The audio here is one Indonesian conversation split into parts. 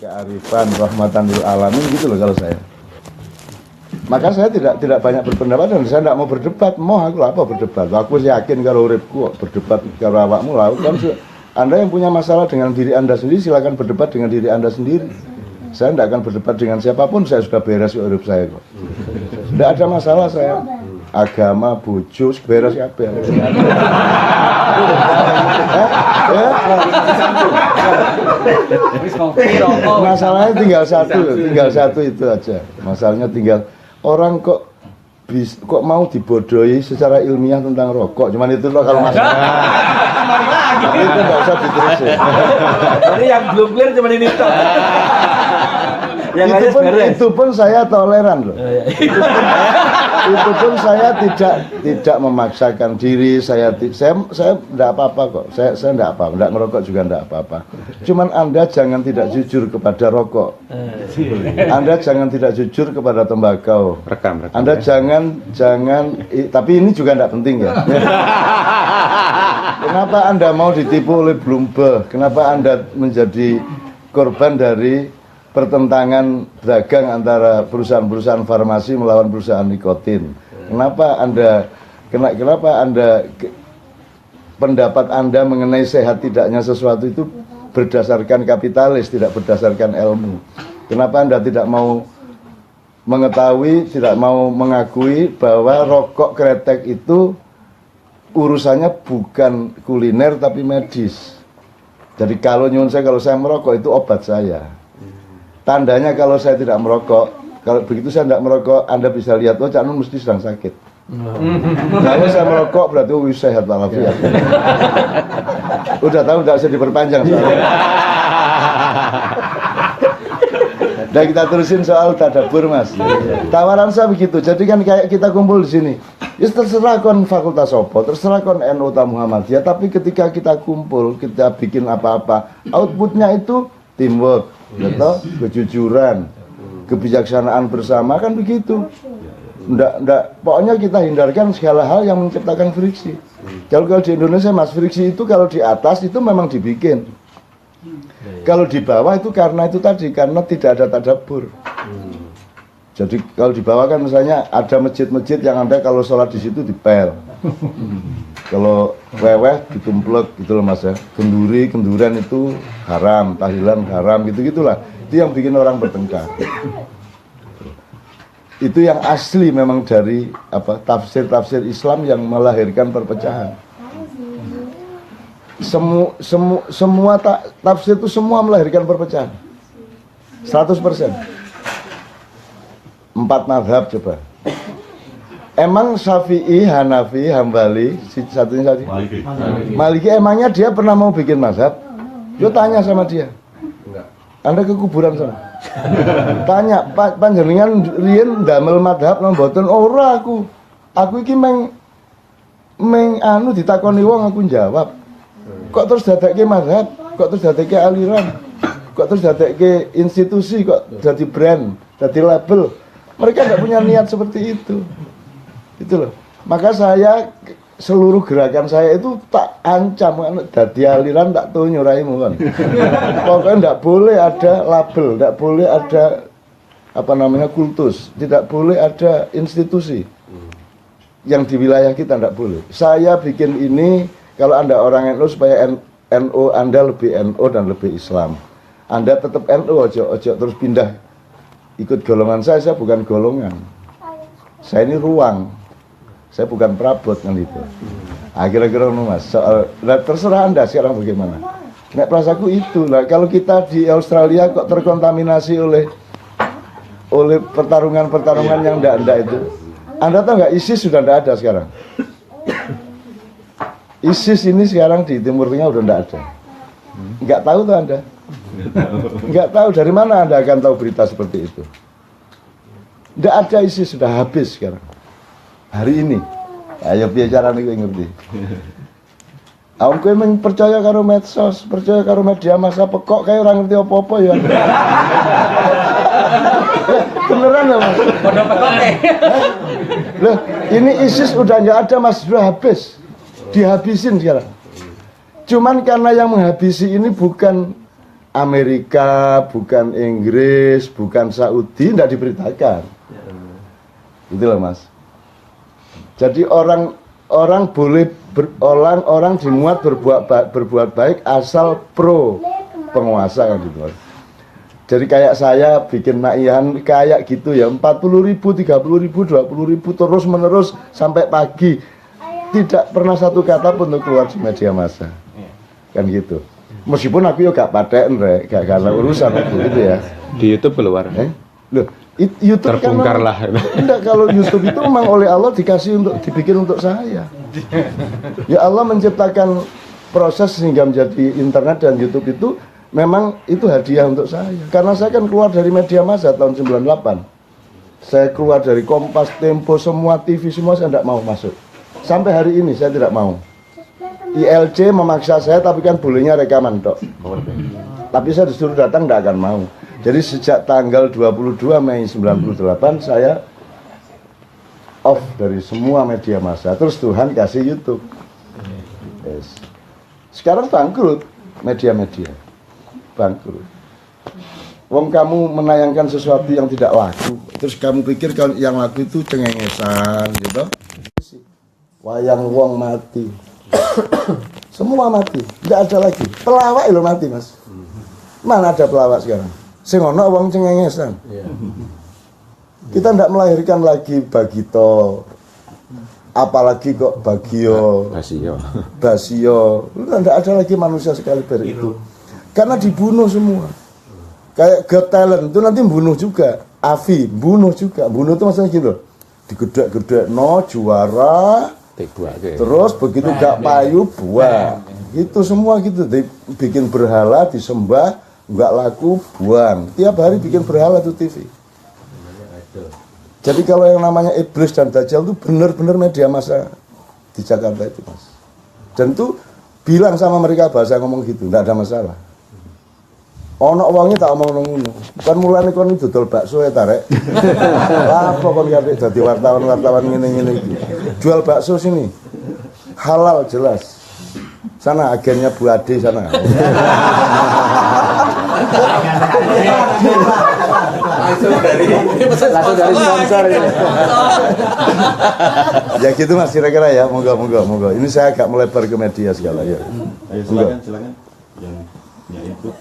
Kearifan, rahmatan lil alamin gitu loh kalau saya. Maka saya tidak banyak berpendapat dan saya tidak mau berdebat. Mau aku apa berdebat? Aku yakin kalau uripku berdebat kalau awakmu lah. Kan Anda yang punya masalah dengan diri Anda sendiri silakan berdebat dengan diri Anda sendiri. Saya tidak akan berdebat dengan siapapun. Saya sudah beres urip saya kok. Tidak ada masalah saya. Agama, bojo, beres kabeh. Masalahnya tinggal satu itu aja. Masalahnya tinggal orang kok mau dibodohi secara ilmiah tentang rokok. Cuman itu loh kalau masalah. Tapi itu nggak usah diterusin. Jadi yang belum clear cuma ini toh. Itu pun saya toleran loh. Itu pun saya tidak memaksakan diri. Saya tidak apa-apa kok. Saya tidak apa, tidak merokok juga tidak apa-apa. Cuman Anda jangan tidak jujur kepada rokok. Anda jangan tidak jujur kepada tembakau. Rekam. Anda jangan. Tapi ini juga tidak penting ya. Kenapa Anda mau ditipu oleh Bloomberg? Kenapa Anda menjadi korban dari pertentangan dagang antara perusahaan-perusahaan farmasi melawan perusahaan nikotin? Kenapa Anda pendapat Anda mengenai sehat tidaknya sesuatu itu berdasarkan kapitalis, tidak berdasarkan ilmu? Kenapa Anda tidak mau mengetahui, tidak mau mengakui bahwa rokok kretek itu urusannya bukan kuliner tapi medis? Jadi kalau saya merokok itu obat saya. Tandanya kalau saya tidak merokok, kalau begitu saya tidak merokok, Anda bisa lihat, oh Cak Nun mesti sedang sakit. Kalau saya merokok berarti sehat walafiat. Udah tahu, tidak usah diperpanjang soalnya. Dan kita terusin soal tadabbur, Mas. Tawaran saya begitu. Jadi kan kayak kita kumpul di sini. Ya terserah kon fakultas opo, terserah kon NU ta Muhammadiyah, tapi ketika kita kumpul, kita bikin apa-apa, outputnya itu teamwork, kejujuran, kebijaksanaan bersama, kan begitu. Pokoknya kita hindarkan segala hal yang menciptakan friksi. Kalau di Indonesia, Mas, friksi itu kalau di atas itu memang dibikin. Kalau di bawah itu karena tidak ada tadabbur. Jadi kalau di bawah kan misalnya ada masjid-masjid yang Anda kalau sholat di situ dipel. Kalau weweh ditumplek gitu loh, Mas ya. Kenduran itu haram, tahlilan haram gitu-gitulah. Itu yang bikin orang bertengkar. Itu yang asli memang dari tafsir-tafsir Islam yang melahirkan perpecahan. Semua tafsir itu semua melahirkan perpecahan. 100%. 4 mazhab coba. Emang Syafi'i, Hanafi, Hambali, satunya Maliki, emangnya dia pernah mau bikin mazhab? Yo tanya sama dia. Anda ke kuburan sana. Tanya, panjenengan riyen ndamel mazhab nang mboten? Ora aku. Aku iki meng ditakoni wong aku jawab. Kok terus dadekke mazhab? Kok terus dadekke aliran? Kok terus dadekke institusi? Kok jadi brand, jadi label? Mereka tidak punya niat seperti itu. Itu loh. Maka saya seluruh gerakan saya itu tak ancam dadi aliran tak tuh nyuraimu kan. Pokoknya tidak boleh ada label, tidak boleh ada kultus, tidak boleh ada institusi yang di wilayah kita, tidak boleh. Saya bikin ini kalau Anda orang NU supaya NU Anda lebih NU dan lebih Islam. Anda tetap NU ojo terus pindah ikut golongan saya bukan golongan. Saya ini ruang. Saya bukan perabot kan itu. Kira-kira Mas, soal terserah Anda sekarang bagaimana. Nek perasaku itu lah. Kalau kita di Australia kok terkontaminasi oleh pertarungan yang ndak itu. Anda tahu nggak ISIS sudah ndak ada sekarang. ISIS ini sekarang di Timur Tengah udah ndak ada. Nggak tahu tuh Anda. Nggak tahu dari mana Anda akan tahu berita seperti itu. Nggak ada ISIS, sudah habis sekarang. Hari ini, ayo bicara nih gue ngerti. Aku emang percaya karo medsos, percaya karo media massa pekok kayak orang ngerti apa-apa ya. Beneran ya Mas? Bodoh pekok Loh, ini ISIS udah nggak ada Mas, sudah habis, dihabisin sekarang. Cuman karena yang menghabisi ini bukan Amerika, bukan Inggris, bukan Saudi, tidak diberitakan. Gitu loh Mas. Jadi orang boleh orang dimuat berbuat baik asal pro penguasa kan gitu Mas. Jadi kayak saya bikin maian kayak gitu ya, 40.000, 30.000, 20.000 terus menerus sampai pagi, tidak pernah satu kata pun untuk keluar di media massa, kan gitu. Meskipun aku ya gak paten rek, gak karena urusan aku gitu ya. Di YouTube keluar. Loh, YouTube Terbongkar kan lah. enggak, kalau YouTube itu memang oleh Allah dikasih dibikin untuk saya. Ya Allah menciptakan proses sehingga menjadi internet dan YouTube itu memang itu hadiah untuk saya. Karena saya kan keluar dari media massa tahun 98. Saya keluar dari Kompas, Tempo, semua TV semua saya tidak mau masuk. Sampai hari ini saya tidak mau. ILC memaksa saya tapi kan bolehnya rekaman tok. Tapi saya disuruh datang tidak akan mau. Jadi sejak tanggal 22 Mei 98 saya off dari semua media massa. Terus Tuhan kasih YouTube. Yes. Sekarang bangkrut media-media. Bangkrut. Wong kamu menayangkan sesuatu yang tidak laku, terus kamu pikir kalau yang laku itu cengengesan gitu. Wayang wong mati. Semua mati, tidak ada lagi. Pelawak lo mati Mas. Mana ada pelawak sekarang? Sing ono wong cengengesan. Kita tidak melahirkan lagi Bagito, apalagi kok Bagio, Basio. Tidak ada lagi manusia sekali itu. Karena dibunuh semua. Kayak Got Talent itu nanti bunuh juga. Avi bunuh juga. Bunuh itu maksudnya gitu. Digedek-gedek no juara. Terus begitu gak payu buang. Itu semua gitu. Bikin berhala disembah, nggak laku buang. Tiap hari bikin berhala tuh TV. Jadi kalau yang namanya iblis dan dajjal itu benar-benar media massa di Jakarta itu Mas. Dan itu bilang sama mereka bahasa ngomong gitu, nggak ada masalah. Ono wonge tak omong ngono. Kan mulane kon dodol bakso ya tarek. Lah apa kon kabeh dadi wartawan ngene-ngene iki. Jual bakso sini. Halal jelas. Sana agennya Bu Ade sana. Langsung dari sponsor ini. Ya gitu Mas kira-kira ya. Moga. Ini saya agak melebar ke media segala ya. Ayo silakan. Yang ikut.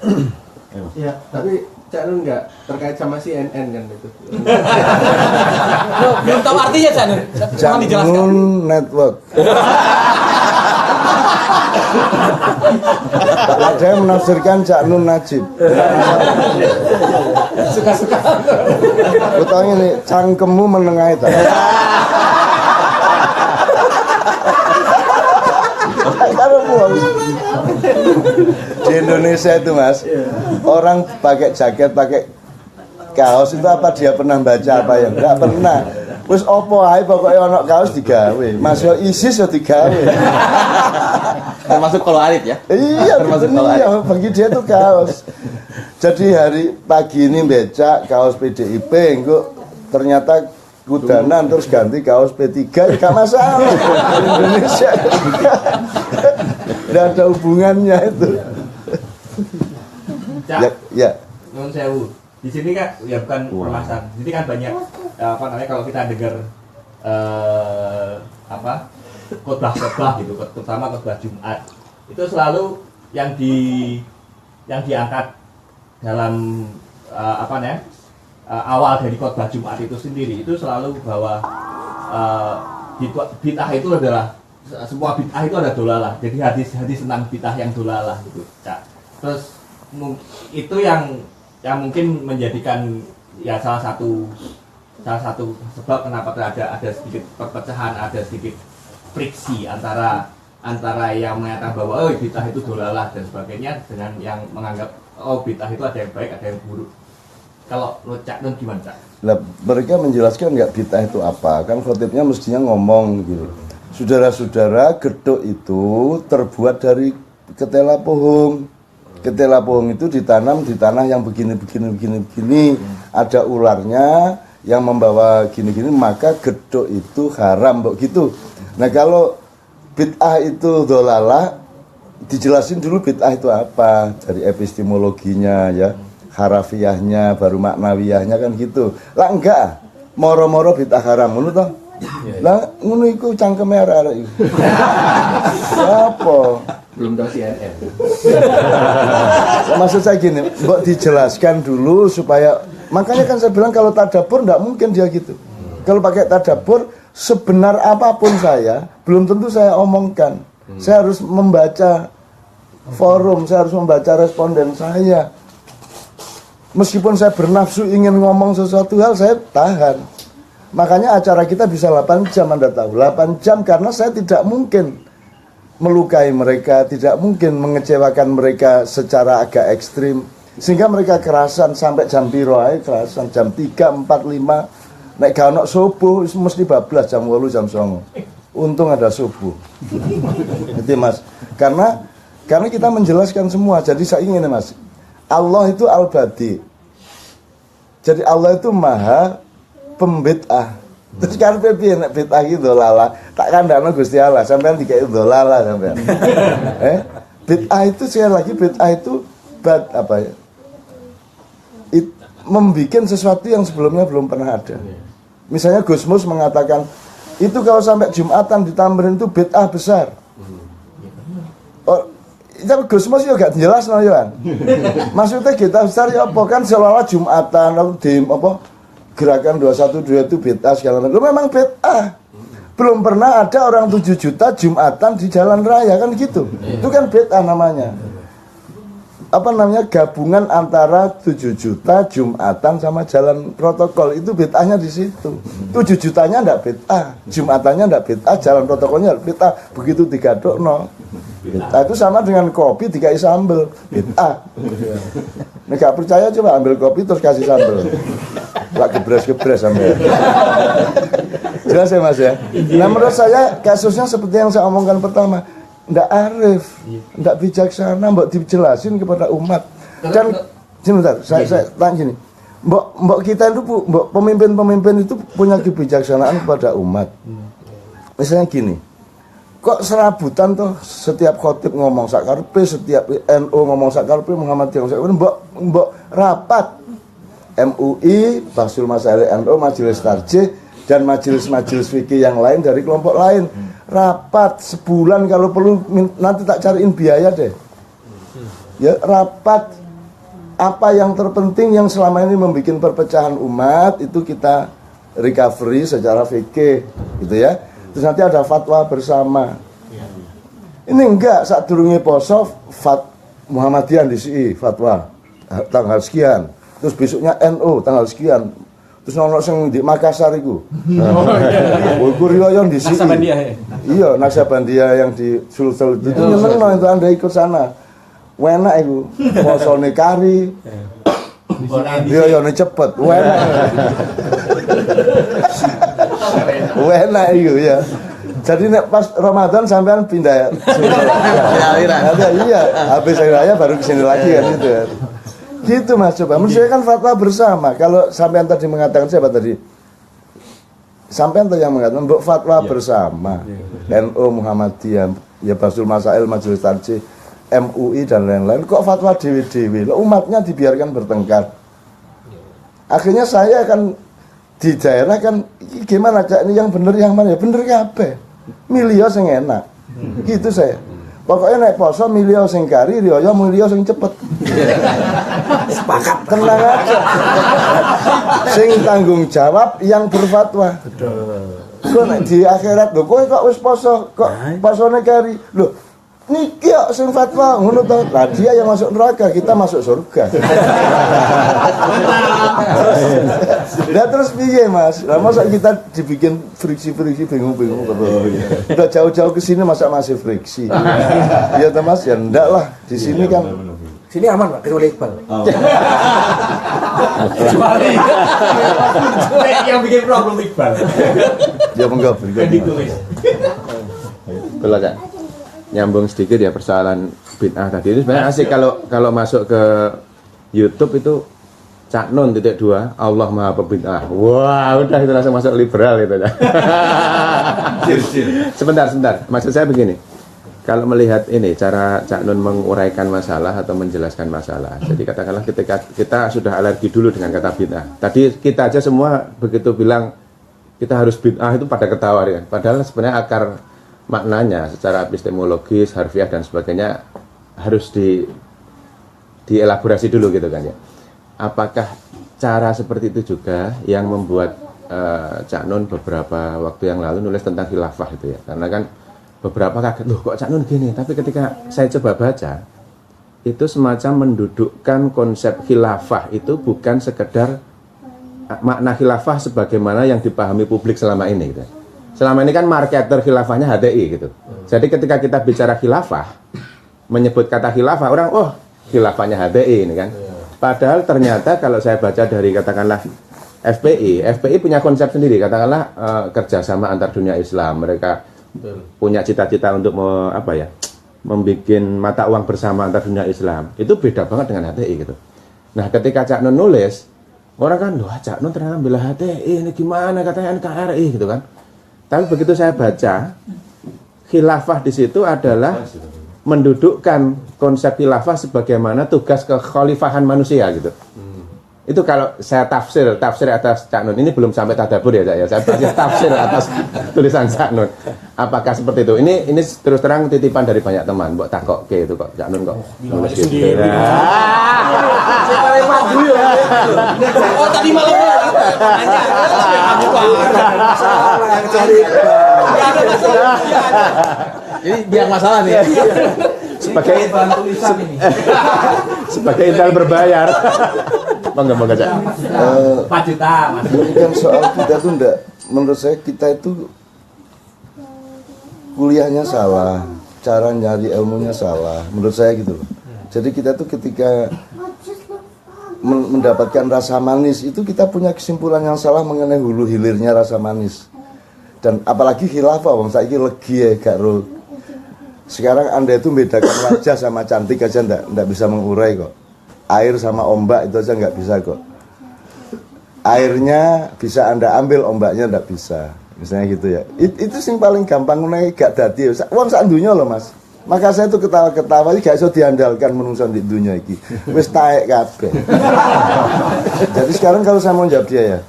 Ya, tapi Cak Nun nggak terkait sama CNN kan itu. Belum tahu artinya Cak Nun. Mohon dijelaskan. Cak Nun Network. Ada yang menafsirkan Cak Nun Najib. Suka-suka. Utangnya nih, cangkemmu menengahi tak? Di Indonesia itu Mas, orang pakai jaket, pakai kaos itu apa dia pernah baca apa yang enggak pernah. Terus opo ae pokoknya ono kaos digawe. Mas yo ISIS yo digawe. Termasuk kalau arit ya? Iya, iya, bagi dia tuh kaos. Jadi hari pagi ini becak kaos PDIP, engko ternyata kudanan terus ganti kaos P3, ya gak masalah. Indonesia tidak ada hubungannya itu. Cak, Ya. Nun sewu. Di sini kan ya bukan permasalahan. Di sini kan banyak apa namanya kalau kita dengar khotbah gitu, terutama khotbah Jumat. Itu selalu yang diangkat dalam awal dari khotbah Jumat itu sendiri itu selalu bahwa bid'ah itu adalah semua bid'ah itu ada dolalah. Jadi hadis tentang bid'ah yang dolalah gitu. Cak. Terus itu yang mungkin menjadikan ya salah satu sebab kenapa ada sedikit perpecahan, ada sedikit friksi antara yang mengatakan bahwa bid'ah itu dolalah dan sebagainya dengan yang menganggap bid'ah itu ada yang baik, ada yang buruk. Kalau lo Cak Nun gimana Cak? Nah, mereka menjelaskan nggak bid'ah itu apa? Kan khotibnya mestinya ngomong gitu. Saudara-saudara, gedok itu terbuat dari ketela pohon. Ketela pohon itu ditanam di tanah yang begini. Ada ularnya yang membawa gini-gini, maka gedok itu haram, gitu. Nah kalau bid'ah itu dolalah, dijelasin dulu bid'ah itu apa, dari epistemologinya ya, harafiahnya, baru maknawiyahnya kan gitu. Lah enggak, moro-moro bid'ah haram ngono toh. Lah ngono iku cangkeme arek-arek iku. Apa? Belum tahu CNN. Maksud saya gini, mbok dijelaskan dulu supaya, makanya kan saya bilang kalau tadabbur enggak mungkin dia gitu. Kalau pakai tadabbur, sebenar apapun saya, belum tentu saya omongkan. Saya harus membaca forum, saya harus membaca responden saya. Meskipun saya bernafsu ingin ngomong sesuatu hal, saya tahan. Makanya acara kita bisa 8 jam, Anda tahu. 8 jam karena saya tidak mungkin melukai mereka, tidak mungkin mengecewakan mereka secara agak ekstrim. Sehingga mereka kerasan sampai jam piro ae kerasan, jam 3, 4, 5. Nek gak ono subuh mesti bablas jam 8, jam 9. Untung ada subuh. Itu Mas. Karena kita menjelaskan semua. Jadi saya ingin Mas, Allah itu Al-Badi. Jadi Allah itu Maha Pembid'ah. Terus karepe piye nek bid'ah iki dolala, tak kandhane Gusti Allah, sampean dikek dolala sampean. Bid'ah itu sekali lagi bid'ah itu membikin sesuatu yang sebelumnya belum pernah ada. Misalnya Gus Mus mengatakan itu kalau sampai Jumatan ditambahin itu bid'ah besar. Oh, tapi Gus Mus juga gak jelas no ya. Maksudnya kita besar ya apa kan seolah-olah Jumatan lalu di apa gerakan 212 itu bid'ah segala macam. Lu memang bid'ah. Belum pernah ada orang 7 juta Jumatan di jalan raya kan gitu. Itu kan bid'ah namanya. Apa namanya, gabungan antara 7 juta Jumatan sama jalan protokol, itu bid'ahnya di situ. 7 jutanya ndak bid'ah, Jumatannya ndak bid'ah, jalan protokolnya bid'ah. Begitu digadokno. Bid'ah itu sama dengan kopi dikai sambel, bid'ah. Nek gak percaya coba ambil kopi terus kasih sambel. Lah gebres-gebres sampai. Jelas ya Mas ya? Nah menurut saya kasusnya seperti yang saya omongkan pertama. Ndak arif, ndak bijaksana, mbok dijelasin kepada umat. Dan sebentar, saya tanya gini, mbok kita itu, mbok pemimpin-pemimpin itu punya kebijaksanaan kepada umat. Misalnya gini, kok serabutan toh setiap khotib ngomong sakarpe, setiap NU ngomong sakarpe, Muhammadiyah ngomong sakarpe, mbok rapat MUI, Basul Masail NU, Majelis Tarjih, dan majelis-majelis fikih yang lain dari kelompok lain. Rapat sebulan kalau perlu, nanti tak cariin biaya deh. Ya, rapat apa yang terpenting yang selama ini membuat perpecahan umat itu kita recovery secara fikih gitu ya. Terus nanti ada fatwa bersama. Ini enggak, saat durungi poso Muhammadiyah di sini fatwa tanggal sekian. Terus besoknya NU tanggal sekian. Terus ono sing di Makassar iku. Iku riyo di sini. Iya, Naksabandia yang di Sulsel itu nyenengno itu Anda ikut sana. Enak iku. Posone kari. Riyo cepet. Enak iku ya. Jadi nek pas Ramadan sampean pindah aliran. Iya, habis hari raya baru kesini lagi kan itu. Gitu Mas, coba. Menurut saya kan fatwa bersama. Kalau sampean tadi mengatakan, siapa tadi? Sampean tadi yang mengatakan fatwa bersama. NU, Muhammadiyah, ya Basul Masail, Majelis Tarjih, MUI dan lain-lain. Kok fatwa dewi-dewi? Umatnya dibiarkan bertengkar. Akhirnya saya akan di daerah kan gimana Cak, ini yang bener yang mana? Ya bener kabeh. Milih sing enak. Gitu saya. Pokoknya naik poso milih sing kari, riyo milih sing cepet. Sepakat. Tenang aja. Sing tanggung jawab yang berfatwa. Betul. Nek di akhirat lho kowe kok wis poso, kok posone kari. Lho, niki kok sing fatwa ngono to. Lah dia yang masuk neraka, kita masuk surga. Lah terus piye Mas? Lah masa kita dibikin friksi-friksi bingung-bingung udah jauh-jauh ke sini masa masih friksi. Iya toh Mas, ya enggak lah. Di sini kan Sini aman Pak, kecuali Iqbal. Kecuali yang bikin problem Iqbal. ya monggo. Kalau Cak, nyambung sedikit ya persoalan bid'ah tadi itu sebenarnya asik kalau masuk ke YouTube itu Cak Nun .2 Allah Maha Pembid'ah. Wah, udah itu langsung masuk liberal itu. Sebentar. Maksud saya begini. kalau melihat ini cara Cak Nun menguraikan masalah atau menjelaskan masalah. Jadi katakanlah ketika kita sudah alergi dulu dengan kata bid'ah. Tadi kita aja semua begitu bilang kita harus bid'ah itu pada ketawa ya. Padahal sebenarnya akar maknanya secara epistemologis, harfiah dan sebagainya harus dielaborasi dulu gitu kan ya. Apakah cara seperti itu juga yang membuat Cak Nun beberapa waktu yang lalu nulis tentang khilafah itu ya? Karena kan beberapa kaget, loh kok Cak Nun gini? Tapi ketika saya coba baca, itu semacam mendudukkan konsep khilafah itu bukan sekedar makna khilafah sebagaimana yang dipahami publik selama ini gitu. Selama ini kan marketer khilafahnya HTI gitu. Jadi ketika kita bicara khilafah, menyebut kata khilafah, orang khilafahnya HTI ini kan. Padahal ternyata kalau saya baca dari katakanlah FPI punya konsep sendiri, katakanlah kerjasama antar dunia Islam. Mereka punya cita-cita untuk membuat mata uang bersama antar dunia Islam. Itu beda banget dengan HTI gitu. Nah ketika Cak Nun nulis, orang kan, wah Cak Nun ternyata bela HTI, ini gimana katanya NKRI gitu kan. Tapi begitu saya baca, khilafah di situ adalah mendudukkan konsep khilafah sebagaimana tugas kekhalifahan manusia gitu. Itu kalau saya tafsir atas Cak Nun, ini belum sampai tadabbur ya Cak ya. Saya baca tafsir atas tulisan Cak Nun. Apakah seperti itu? Ini terus terang titipan dari banyak teman. Mbok takok ke itu kok Cak Nun kok nulis gitu. Oh tadi malam nanya. Ini biar masalah nih. Sebagai intel berbayar. Bangga Cak. 4 juta Mas. Bukan soal kita tuh enggak, menurut saya kita itu kuliahnya salah, cara nyari ilmunya salah, menurut saya gitu loh. Jadi kita tuh ketika mendapatkan rasa manis itu kita punya kesimpulan yang salah mengenai hulu hilirnya rasa manis. Dan apalagi khilafah, wong saiki legi ya gak ro. Sekarang Anda itu membedakan wajah sama cantik aja enggak bisa mengurai kok. Air sama ombak itu aja nggak bisa kok. Airnya bisa Anda ambil, ombaknya nggak bisa. Misalnya gitu ya. Itu sing paling gampang naik gak dadi. Wong sak dunya loh Mas. Maka saya tuh ketawa-ketawa iki gak iso diandalkan menungso di dunia iki. Wis taek kabeh. Jadi sekarang kalau saya mau jawab dia ya.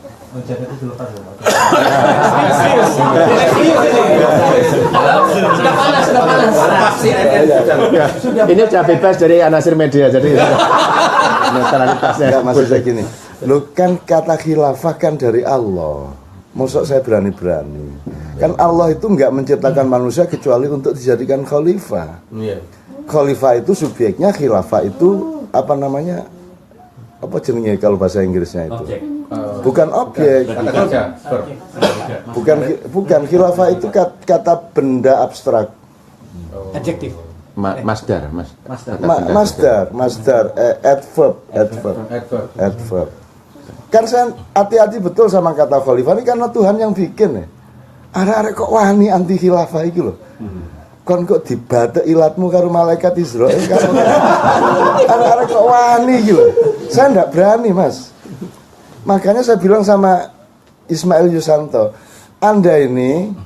Sudah panas. Ini sudah bebas dari anasir media, jadi netralitasnya. Enggak, maksud saya gini. Loh kan kata khilafah kan dari Allah. Mosok saya berani-berani. Kan Allah itu enggak menciptakan manusia kecuali untuk dijadikan khalifah. Khalifah itu subjeknya, khilafah itu apa namanya? Apa jenenge kalau bahasa Inggrisnya itu? Bukan objek. Bukan khilafah itu kata benda abstrak. Adjektif. Masdar. Adverb. Kan saya hati-hati betul sama kata khalifah ini karena Tuhan yang bikin ya. Arek-arek kok wani anti khilafah iki lho. Kon kok dibate ilatmu karo malaikat Israel kan. Arek-arek kok wani iki lho. Saya enggak berani, Mas. Makanya saya bilang sama Ismail Yusanto, Anda ini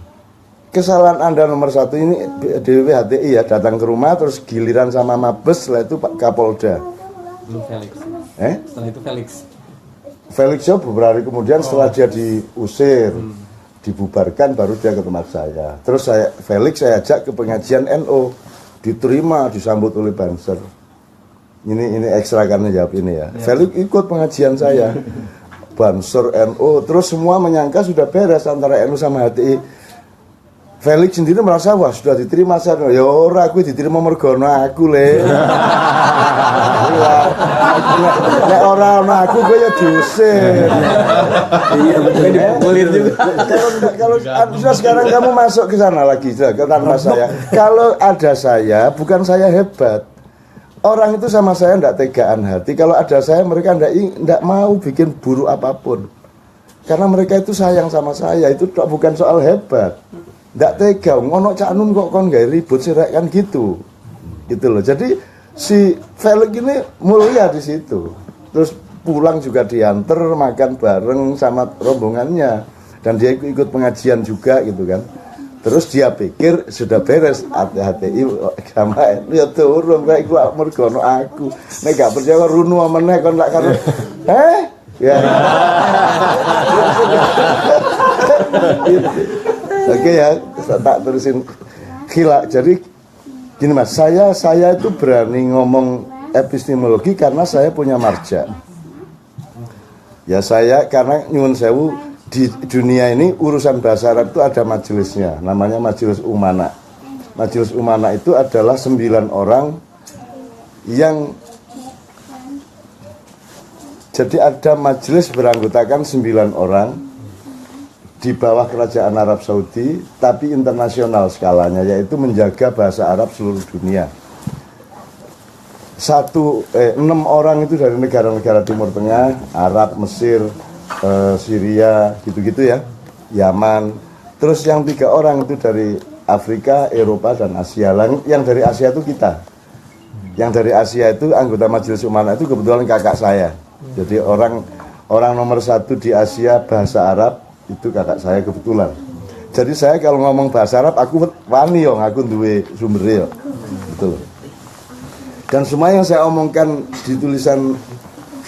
kesalahan Anda nomor 1 ini DWP HTI ya, datang ke rumah terus giliran sama Mabes, setelah itu Pak Kapolda. Belum Felix. Setelah itu Felix. Felix ya beberapa hari kemudian setelah dia diusir, dibubarkan baru dia ke tempat saya. Terus Felix saya ajak ke pengajian NO, diterima, disambut oleh Banser. Ini ekstra karena jawab ini ya. Felix ikut pengajian saya. Banser NO, terus semua menyangka sudah beres antara NU sama HTI. Felix sendiri merasa wah sudah diterima saya. Ya ora aku diterima mergo aku le. Nek ora ana aku gue ya diusir. Iya betul dipukulin juga. Kalau sekarang kamu masuk ke sana lagi ke tanpa saya. Kalau ada saya, bukan saya hebat. Orang itu sama saya tidak tegaan hati. Kalau ada saya, mereka tidak mau bikin buruk apapun. Karena mereka itu sayang sama saya. Itu bukan soal hebat. Tidak tega. Ngono Cak Nun kok kon gak ribut sih kan gitu. Gitu loh. Jadi si Felix ini mulia di situ. Terus pulang juga diantar, makan bareng sama rombongannya. Dan dia ikut pengajian juga gitu kan. Terus dia pikir sudah beres HTI agama ya turun kayak iku mergo ono aku. Nek gak percaya runu meneh kon lak karo. Ya. Oke ya, tak terusin khilaf. Jadi gini Mas, saya itu berani ngomong epistemologi karena saya punya marja. Ya saya karena nyuwun sewu di dunia ini urusan bahasa Arab itu ada majelisnya, namanya Majelis Umana. Majelis Umana itu adalah 9 orang yang jadi ada majelis beranggotakan 9 orang di bawah kerajaan Arab Saudi, tapi internasional skalanya, yaitu menjaga bahasa Arab seluruh dunia. 6 orang itu dari negara-negara Timur Tengah, Arab, Mesir, Syria, gitu-gitu ya, Yaman. Terus yang 3 orang itu dari Afrika, Eropa, dan Asia. Yang dari Asia itu kita. Yang dari Asia itu anggota Majelis Umana itu kebetulan kakak saya. Jadi orang nomor 1 di Asia bahasa Arab itu kakak saya kebetulan. Jadi saya kalau ngomong bahasa Arab aku wani yo, aku duwe sumbernya yo. Betul. Dan semua yang saya omongkan di tulisan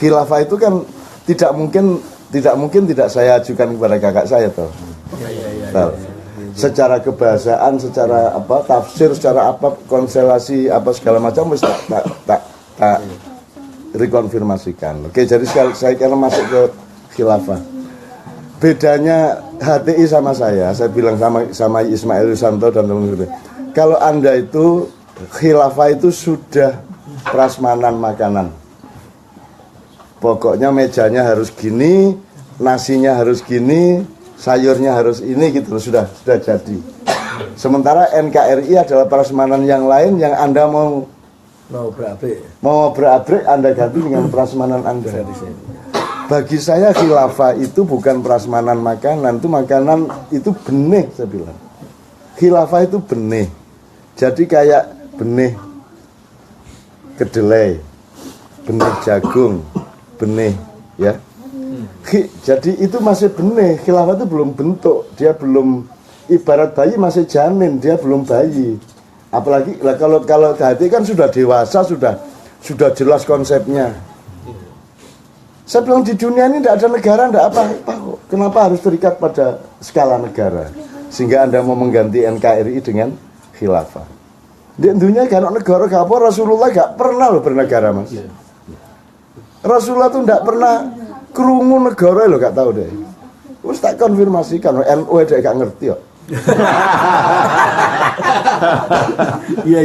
khilafah itu kan tidak mungkin tidak saya ajukan kepada kakak saya toh. Secara kebahasaan, secara apa tafsir, secara apa konstelasi apa segala macam mesti tak rekonfirmasikan. Oke, jadi saya kira masuk ke khilafah. Bedanya HTI sama saya bilang sama Ismail Yusanto dan teman-teman. Kalau Anda itu khilafah itu sudah prasmanan makanan. Pokoknya mejanya harus gini, nasinya harus gini, sayurnya harus ini gitu, sudah jadi. Sementara NKRI adalah prasmanan yang lain yang Anda mau berabrik Anda ganti dengan prasmanan Anda. Bagi saya khilafah itu bukan prasmanan makanan, itu makanan itu benih saya bilang. Khilafah itu benih. Jadi kayak benih kedelai, benih jagung, benih ya. Jadi itu masih benih. Khilafah itu belum bentuk, dia belum, ibarat bayi masih janin, dia belum bayi. Apalagi kalau hati kan sudah dewasa, sudah jelas konsepnya. Saya bilang di dunia ini tidak ada negara, tidak apa-apa kok. Kenapa harus terikat pada skala negara? Sehingga Anda mau mengganti NKRI dengan khilafah. Di dunia kan negara gak apa, Rasulullah gak pernah loh bernegara Mas. Rasulullah tuh tidak pernah kerungu negara loh, gak tahu deh. Terus tak konfirmasikan, NU aja gak ngerti kok. Iya.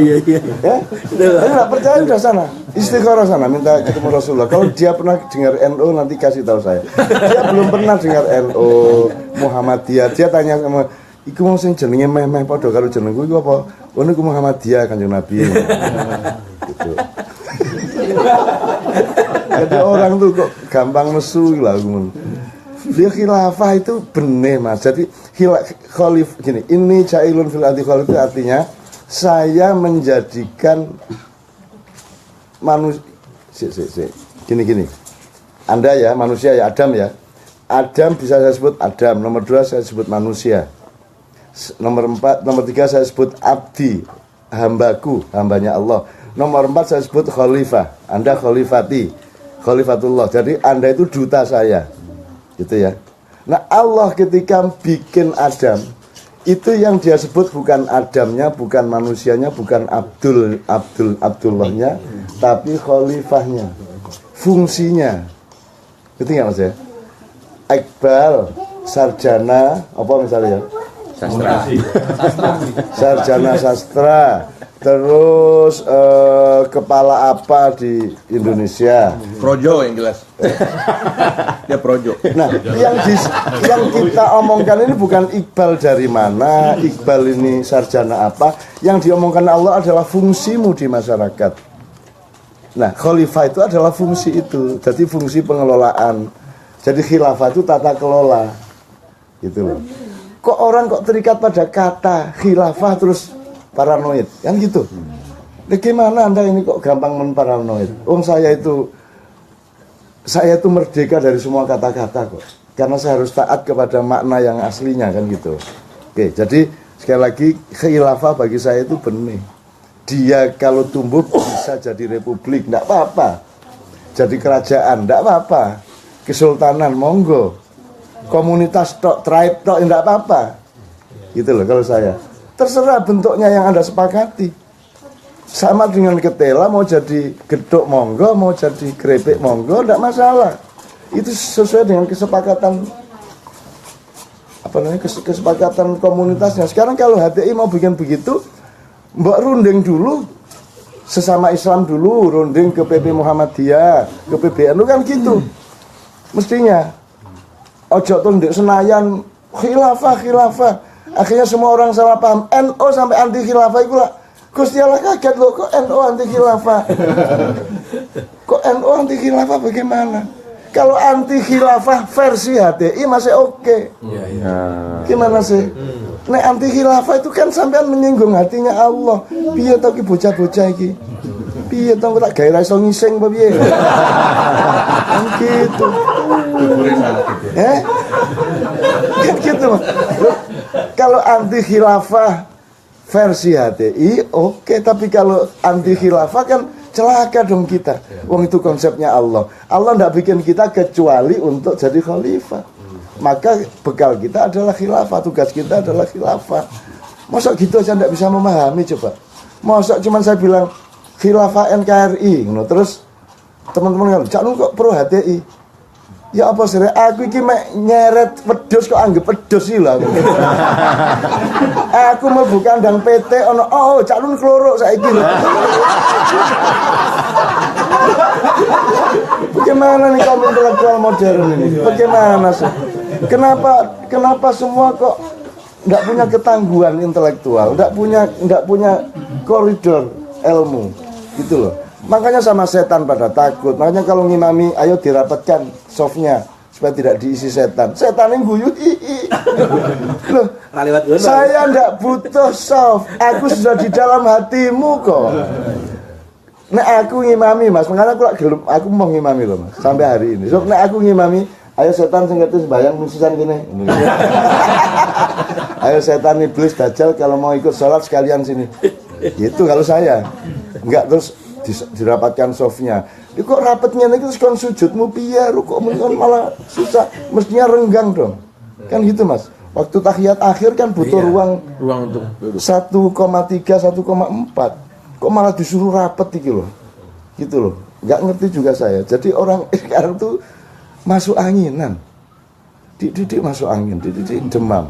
Ya, nggak percaya udah sana, istikharah sana, minta ketemu Rasulullah. Kalau dia pernah dengar NU nanti kasih tahu saya. Dia belum pernah dengar NU, Muhammadiyah. Dia tanya sama, iku mau sing jenenge meh-meh padha karo jenengku iku apa? Oh niku Muhammadiyah Kanjeng Nabi. Gitu. Jadi orang tuh kok gampang mesu lah ngono. Dia khilafah itu benih Mas. Jadi khalif gini, ini jailun fil ardi khalif itu artinya saya menjadikan manusia gini. Anda ya manusia ya, Adam ya. Adam bisa saya sebut Adam, nomor 2 saya sebut manusia. Nomor 3 saya sebut abdi, hambaku, hambanya Allah. Nomor 4 saya sebut khalifah. Anda khalifati, khalifatullah. Jadi Anda itu duta saya. Gitu ya. Nah Allah ketika bikin Adam itu yang dia sebut bukan Adamnya, bukan manusianya, bukan Abdullahnya, tapi khalifahnya, fungsinya. Gitu nggak Mas ya? Iqbal, sarjana apa misalnya ya? Sarjana sastra. Terus kepala apa di Indonesia? Projo yang jelas. Dia projo. Nah, yang kita omongkan ini bukan Iqbal dari mana, Iqbal ini sarjana apa. Yang diomongkan Allah adalah fungsimu di masyarakat. Nah, khalifah itu adalah fungsi itu. Jadi fungsi pengelolaan. Jadi khilafah itu tata kelola. Gitu loh. Kok orang kok terikat pada kata khilafah terus paranoid, kan gitu. Bagaimana Anda ini kok gampang menparanoid? Saya itu merdeka dari semua kata-kata kok. Karena saya harus taat kepada makna yang aslinya kan gitu. Oke, jadi Sekali lagi, khilafah bagi saya itu benih. Dia kalau tumbuh bisa jadi republik, enggak apa-apa. Jadi kerajaan, enggak apa-apa. Kesultanan, monggo. Komunitas tok, tribe tok, enggak apa-apa. Gitu loh kalau saya. Terserah bentuknya yang Anda sepakati. Sama dengan ketela, mau jadi gedok monggo, mau jadi keripik monggo, enggak masalah. Itu sesuai dengan kesepakatan kesepakatan komunitasnya. Sekarang kalau HTI mau bikin begitu, mbak runding dulu sesama Islam dulu, runding ke PP Muhammadiyah, ke PBNU kan gitu. Mestinya ojo tundik Senayan khilafah. Akhirnya semua orang salah paham. NU sampai anti khilafah itu lah. Gusti Allah kaget loh, kok NU anti khilafah? Kok NU anti khilafah bagaimana? Kalau anti khilafah versi HTI masih oke. Gimana sih? Nek anti khilafah itu kan sampean menyinggung hatinya Allah. Piye to ki bocah-bocah iki? Piye to tak gawe ra iso ngising apa piye? Kan gitu. Kan gitu. Kalau anti khilafah versi HTI oke, tapi kalau anti khilafah kan celaka dong kita. Wong itu konsepnya Allah. Allah tidak bikin kita kecuali untuk jadi khalifah. Maka bekal kita adalah khilafah, tugas kita adalah khilafah. Masa gitu aja tidak bisa memahami coba. Masa cuman saya bilang khilafah NKRI, terus teman-teman kan, "Cak Nun kok pro HTI?" Ya apa sih? Aku iki mek nyeret wedhus kok anggap wedhus sih lah. Aku mlebu kandang PT ono Cak Nun kloro saiki lho. Bagaimana nih kaum intelektual modern ini? Bagaimana sih? Kenapa semua kok enggak punya ketangguhan intelektual, enggak punya koridor ilmu gitu loh. Makanya sama setan pada takut. Makanya kalau ngimami, ayo dirapatkan softnya supaya tidak diisi setan. Setan yang guyu, loh, saya ndak butuh soft. Aku sudah di dalam hatimu kok. Nek aku ngimami mas, makanya aku mau ngimami loh mas sampai hari ini. So, nek aku ngimami, ayo setan sing ngerti sembahyang musisan gini. Ayo setan iblis dajjal kalau mau ikut sholat sekalian sini. Gitu kalau saya. Enggak terus dirapatkan softnya. Kok rapatnya nih terus kon sujudmu piye, rukuk malah susah. Mestinya renggang dong. Kan gitu mas. Waktu tahiyat akhir kan butuh ruang untuk 1,3 1,4. Kok malah disuruh rapet iki loh. Gitu loh. Enggak ngerti juga saya. Jadi orang sekarang tuh masuk anginan. Dididik masuk angin, dididik demam.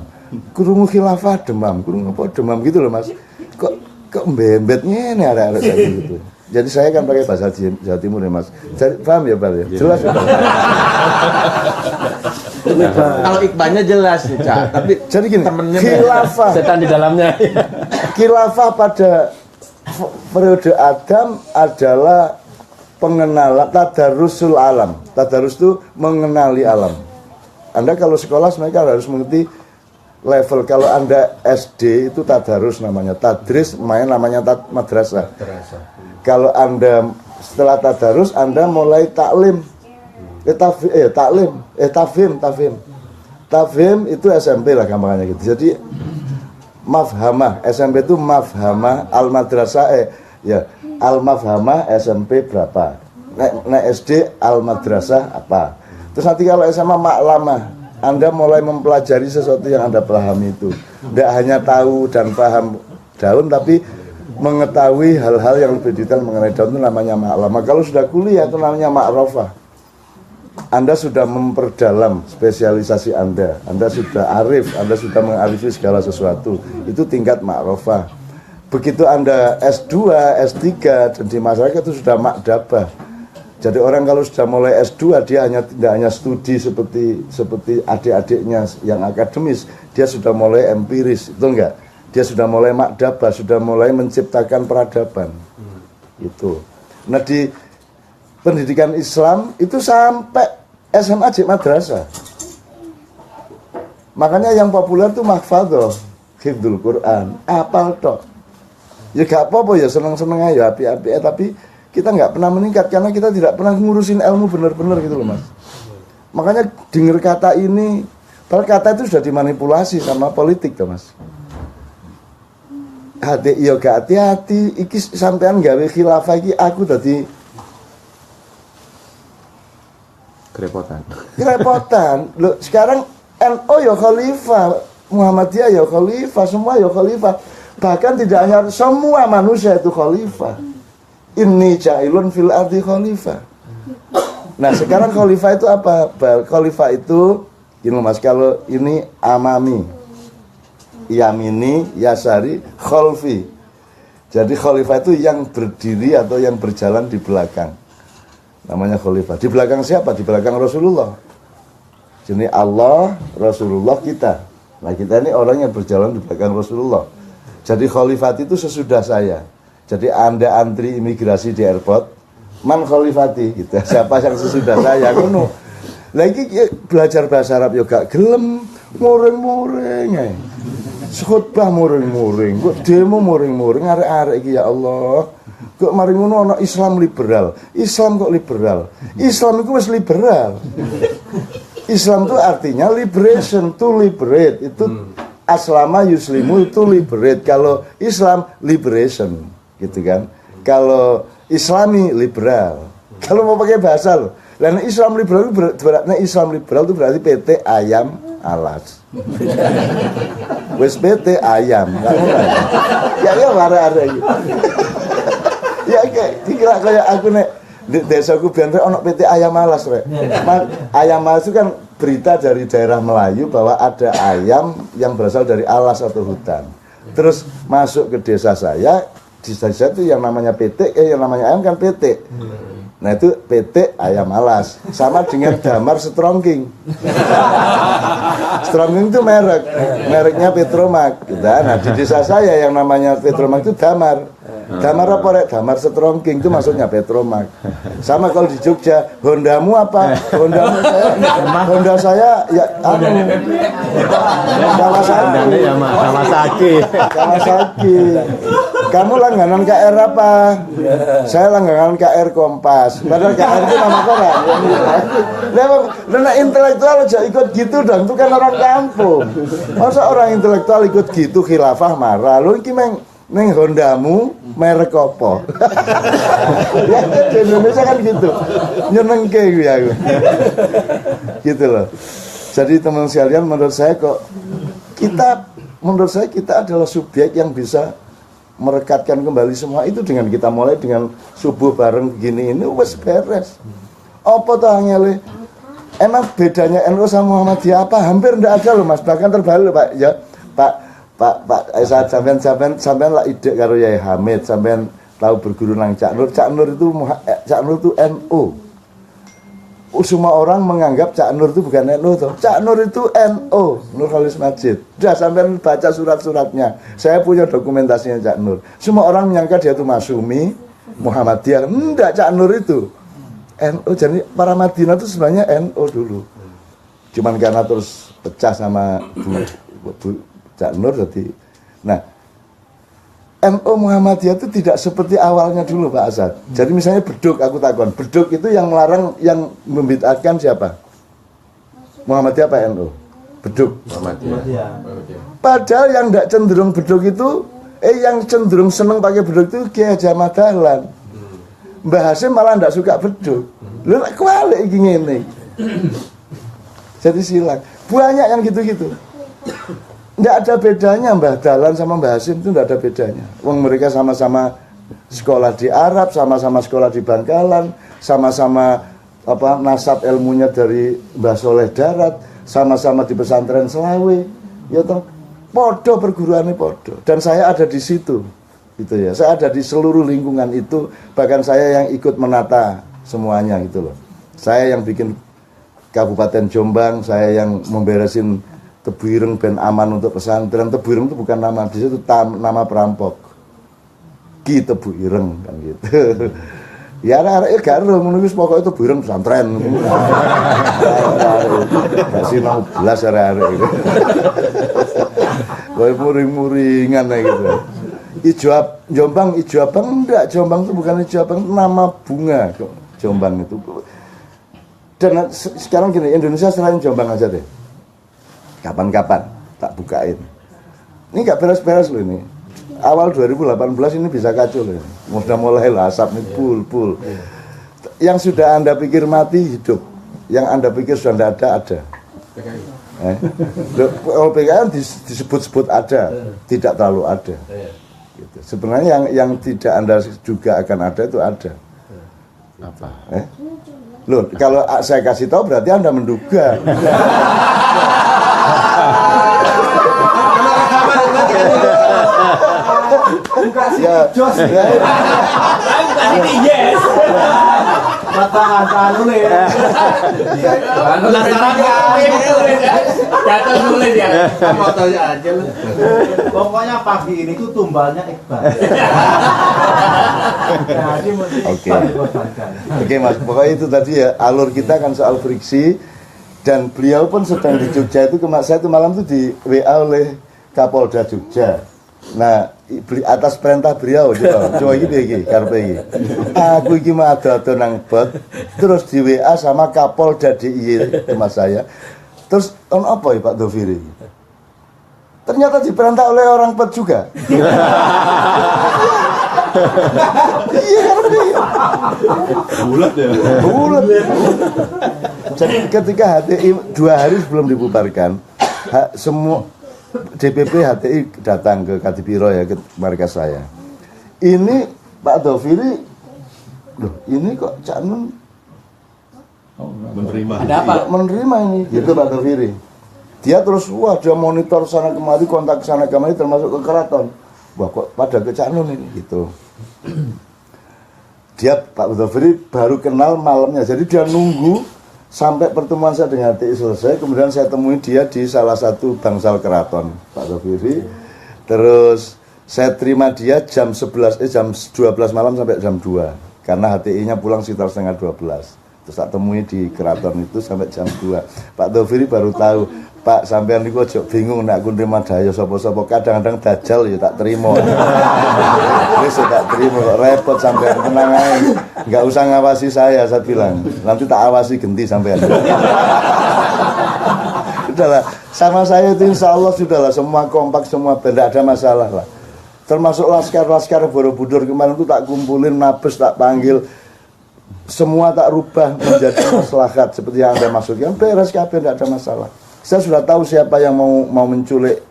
Krungu khilafah demam, krungu apa demam gitu loh mas. Kok mbembetnya ini arek-arek kayak gitu. Jadi saya kan pakai bahasa Jawa Timur ya mas. Jadi, paham ya Pak ya? Jelas ya Pak? Kalau Iqbalnya jelas nih Cak, tapi jadi gini, temennya khilafah setan di dalamnya. Khilafah pada periode Adam adalah pengenalan tadarusul alam. Tadarus itu mengenali alam. Anda kalau sekolah mereka harus mengerti level. Kalau Anda SD itu tadarus namanya, tadris namanya madrasah. Kalau Anda setelah tadarus Anda mulai taklim. Tafhim itu SMP lah gampangnya gitu. Jadi mafhamah, SMP itu mafhamah, al-madrasah al-mafhamah SMP berapa. Nek SD al-madrasah apa. Terus nanti kalau SMA maklamah, Anda mulai mempelajari sesuatu yang Anda pahami itu. Tidak hanya tahu dan paham daun, tapi mengetahui hal-hal yang lebih detail mengenai daun itu namanya maklamah. Kalau sudah kuliah itu namanya ma'rofah. Anda sudah memperdalam spesialisasi Anda sudah arif, Anda sudah mengarifi segala sesuatu. Itu tingkat ma'rofah. Begitu Anda S2, S3 dan di masyarakat itu sudah makdabah. Jadi orang kalau sudah mulai S2 dia tidak hanya studi seperti adik-adiknya yang akademis, dia sudah mulai empiris, itu enggak? Dia sudah mulai makdabah, sudah mulai menciptakan peradaban. Itu. Nah di pendidikan Islam itu sampai SMA J madrasah. Makanya yang populer tuh mahfadhah, hifdzul Quran, apal tok. Ya gak apa-apa ya, seneng-seneng aja, api-api, tapi kita nggak pernah meningkat karena kita tidak pernah ngurusin ilmu benar-benar gitu loh mas. Makanya dengar kata ini, padahal kata itu sudah dimanipulasi sama politik tuh mas. hati yo gak hati-hati iki sampean gawe khilafah iki aku dadi kerepotan. Loh, sekarang NU ya khalifah, Muhammadiyah ya khalifah, semua ya khalifah. Bahkan tidak hanya semua manusia itu khalifah. Inni ja'ilun fil ardi khalifah. Nah, sekarang khalifah itu apa? Khalifah itu gini Mas, kalau ini amami, yamini, yasari, khalfi. Jadi khalifah itu yang berdiri atau yang berjalan di belakang. Namanya khalifah. Di belakang siapa? Di belakang Rasulullah. Jadi Allah, Rasulullah kita. Nah, kita ini orang yang berjalan di belakang Rasulullah. Jadi khalifat itu sesudah saya. Jadi Anda antri imigrasi di airport, man khalifati gitu. Siapa yang sesudah saya ngono. Lagi belajar bahasa Arab yo gak gelem, muring-muring ae. Khotbah muring-muring, kok demo muring-muring arek-arek iki ya Allah. Kok mari ngono ana Islam liberal. Islam kok liberal? Islam itu wis liberal. Islam itu artinya liberation, to liberate. Itu aslama yuslimu itu liberate. Kalau Islam liberation, gitu kan. Kalau Islami liberal. Kalau mau pakai bahasa loh. Lain Islam liberal itu berarti PT ayam alas. Wes PT ayam, enggak ngono. Ya marah-marah iki. Ya kira kayak aku nek di desaku biyen ono PT ayam alas rek. Ayam alas itu kan berita dari daerah Melayu bahwa ada ayam yang berasal dari alas atau hutan. Terus masuk ke desa saya, di desa itu yang namanya PT, yang namanya ayam kan PT. Nah itu PT ayam alas, sama dengan Damar Strongking. Strongking itu mereknya Petromak. Nah di desa saya yang namanya Petromak itu Damar. Damar apa rek? Damar Strongking itu maksudnya Petromak. Sama kalau di Jogja, Hondamu apa? Honda saya ya Kawasaki. Kamu langganan KR apa? Saya langganan KR Kompas. Padahal KR itu nama koran. Nah intelektual aja ikut gitu dong. Itu kan orang kampung. Masa orang intelektual ikut gitu khilafah marah. Lu iki neng Hondamu merek apa? Ya di Indonesia kan gitu. Nyenengke gue aku. Gitu loh. Jadi teman sekalian menurut saya kita adalah subjek yang bisa merekatkan kembali semua itu dengan kita mulai dengan subuh bareng begini ini wes beres. Apa tuh angele? Emang bedanya NU sama Muhammadiyah apa? Hampir tidak ada loh Mas. Bahkan terbalik Pak. Ya Pak saat sampean lah ide karo Yai Hamid, sampean tahu berguru nang Cak Nur. Cak Nur itu NU. Semua orang menganggap Cak Nur itu bukan NU toh. Cak Nur itu NU, Nur Khalis Majid. Sudah sampean baca surat-suratnya. Saya punya dokumentasinya Cak Nur. Semua orang menyangka dia itu Masyumi, Muhammadiyah. Enggak, Cak Nur itu NU. Jadi para Madinah itu sebenarnya NU dulu. Cuman karena terus pecah sama Cak Nur jadi. Nah, NU Muhammadiyah itu tidak seperti awalnya dulu Pak Asad. Jadi misalnya beduk, aku takon, beduk itu yang melarang, yang membid'ahkan siapa? Muhammadiyah apa NU? Beduk. Muhammadiyah. Padahal yang tidak cenderung beduk itu, yang cenderung seneng pakai beduk itu Kiai Haji Ahmad Dahlan. Mbah Hasim malah tidak suka beduk. Lu kualik ini. Jadi silang. Banyak yang gitu-gitu. Tidak ada bedanya Mbah Dahlan sama Mbah Hasim itu tidak ada bedanya. Wong mereka sama-sama sekolah di Arab, sama-sama sekolah di Bangkalan, sama-sama nasab ilmunya dari Mbah Soleh Darat, sama-sama di pesantren Selawe. Ya toh, podo perguruannya podo. Dan saya ada di situ. Gitu ya. Saya ada di seluruh lingkungan itu, bahkan saya yang ikut menata semuanya gitu loh. Saya yang bikin Kabupaten Jombang, saya yang memberesin Tebu Ireng ben aman untuk pesantren. Tebu Ireng itu bukan nama, di situ nama perampok. Ki Tebu Ireng kan gitu. Ya arek-arek gak ero ngono wis pokoke Tebu Ireng pesantren. Kasih 16 arek-arek itu. Kowe muring-muringan gitu. Ijo Jombang, Ijo Abang enggak, Jombang itu bukan Ijo Abang, nama bunga kok Jombang itu. Dan sekarang gini, Indonesia selain Jombang aja deh. Kapan-kapan tak bukain. Ini nggak beres-beres loh ini. awal 2018 ini bisa kacau loh. Sudah mulai lah asap nih pul. Yang sudah Anda pikir mati hidup, yang Anda pikir sudah tidak ada. Kalau PKI disebut-sebut ada, tidak terlalu ada. Gitu. Sebenarnya yang tidak Anda juga akan ada itu ada. Apa? Loh, kalau saya kasih tahu berarti Anda menduga. Ya, Yes. Mata nulis. Jatuh nulis ya. Fotonya aja lu. Pokoknya pagi ini tuh tumbalnya Iqbal. Jadi mesti Iqbal dikorbankan. Oke Mas, pokoknya itu tadi ya, alur kita kan soal friksi. Dan beliau pun sedang di Jogja itu, saya itu malam itu di WA oleh Kapolda Jogja. Nah, atas perintah beliau coba iki karepe iki. Aku iki mah ado nang bot, terus di WA sama Kapolda DIY teman saya. Terus on apa ya Pak Doviri? Ternyata diperintah oleh orang bot juga. Iya karepe. Bulat ya. Bulat. Jadi ketika HTI 2 hari sebelum dibubarkan, semua DPP HTI datang ke Kadipiro ya, ke markas saya. Ini Pak Doviri, loh ini kok Cak Nun Menerima. Ada apa? menerima ini, gitu Pak Doviri. Dia terus, wah dia monitor sana kemari, kontak sana kemari, termasuk ke keraton. Wah kok pada ke Cak Nun ini, gitu. Dia Pak Doviri baru kenal malamnya, jadi dia nunggu sampai pertemuan saya dengan HTI selesai, kemudian saya temui dia di salah satu bangsal keraton, Pak Doviri. Terus saya terima dia jam 12 malam sampai jam 2. Karena HTI-nya pulang sekitar setengah 12. Terus tak temui di keraton itu sampai jam 2. Pak Doviri baru tahu, Pak sampean niku aja bingung nek aku nerima daya sapa-sapa, kadang-kadang dajal ya tak terima. Wis tak terima kok repot sampean, tenang ae. Enggak usah ngawasi saya bilang. Nanti tak awasi genti sampean. Sudahlah, sama saya itu insya Allah sudahlah, semua kompak, semua tidak ada masalah lah. Termasuk laskar-laskar Borobudur kemarin itu tak kumpulin, Mabes tak panggil, semua tak rubah menjadi maslahat seperti yang Anda maksudkan, beres kabeh, tidak ada masalah. Saya sudah tahu siapa yang mau menculik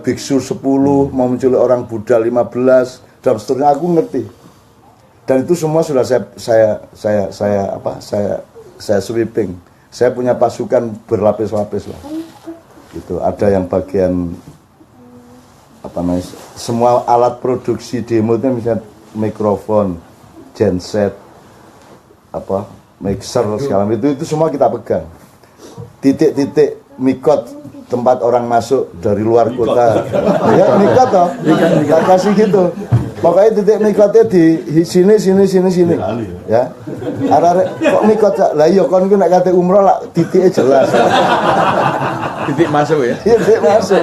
biksu 10, mau menculik orang Buddha 15 dan seterusnya, aku ngerti. Dan itu semua sudah saya sweeping. Saya punya pasukan berlapis-lapis lah. Gitu. Ada yang bagian semua alat produksi demo itu misalnya mikrofon, genset, mixer segala macam itu semua kita pegang. Titik-titik mikot tempat orang masuk dari luar kota. Ya mikot toh, kita kasih gitu. Pokoknya titik mikotnya di sini. Ya. Arek kok mikot lah iya kon ku nek kate umroh lah titiknya jelas. Titik masuk ya. Titik masuk.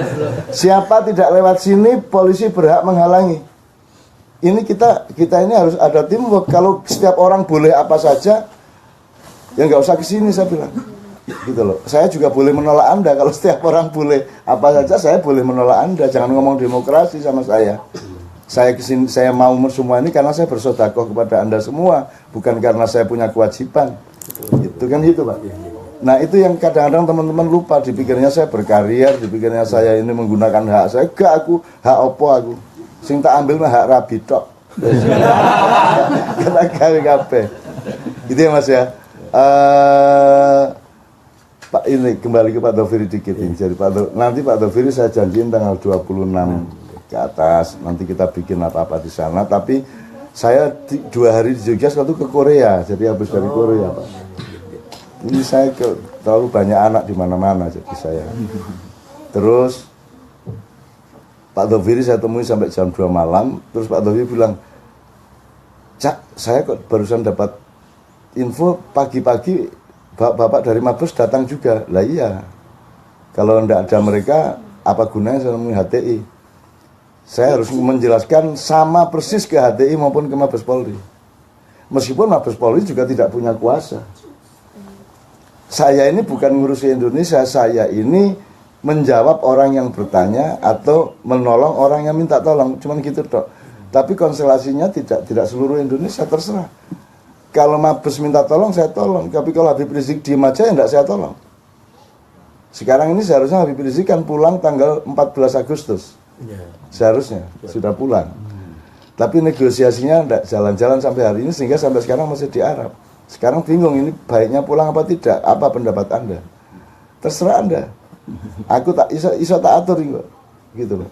Siapa tidak lewat sini polisi berhak menghalangi. Ini kita ini harus ada teamwork. Kalau setiap orang boleh apa saja, ya nggak usah kesini saya bilang. Gitu loh. Saya juga boleh menolak Anda. Kalau setiap orang boleh apa saja, saya boleh menolak Anda. Jangan ngomong demokrasi sama saya. Saya kesini, saya mau semua ini karena saya bersedekah kepada Anda semua, bukan karena saya punya kewajiban. Itu kan gitu Pak. Nah itu yang kadang-kadang teman-teman lupa, dipikirnya saya berkarir, dipikirnya saya ini menggunakan hak saya. Gak, aku hak opo aku. Sing tak ambil mah hak rabi tok. Kata kabeh. Itu ya Mas ya. Pak ini kembali ke Pak Doviri dikit ini. Jadi nanti Pak Doviri saya janjiin tanggal 26 ke atas. Nanti kita bikin apa-apa di sana. Tapi saya 2 hari di Jogja, satu ke Korea. Jadi habis dari Korea Pak. Ini saya terlalu banyak anak di mana-mana jadi saya. Terus Pak Doviri saya temui sampai jam 2 malam. Terus Pak Doviri bilang, Cak, saya kok barusan dapat info pagi-pagi bapak dari Mabes datang juga. Lah iya, kalau tidak ada mereka, apa gunanya saya nemui HTI? Saya harus menjelaskan sama persis ke HTI maupun ke Mabes Polri. Meskipun Mabes Polri juga tidak punya kuasa. Saya ini bukan ngurusi Indonesia, saya ini menjawab orang yang bertanya atau menolong orang yang minta tolong, cuman gitu dok. Tapi konstelasinya tidak seluruh Indonesia, terserah. Kalau Mabes minta tolong saya tolong, tapi kalau Habib Rizik diem aja ya enggak saya tolong. Sekarang ini seharusnya Habib Rizik kan pulang tanggal 14 Agustus. Seharusnya sudah pulang. Tapi negosiasinya enggak jalan-jalan sampai hari ini, sehingga sampai sekarang masih di Arab. Sekarang bingung ini baiknya pulang apa tidak. Apa pendapat Anda? Terserah Anda. Aku tak iso tak atur gitu loh.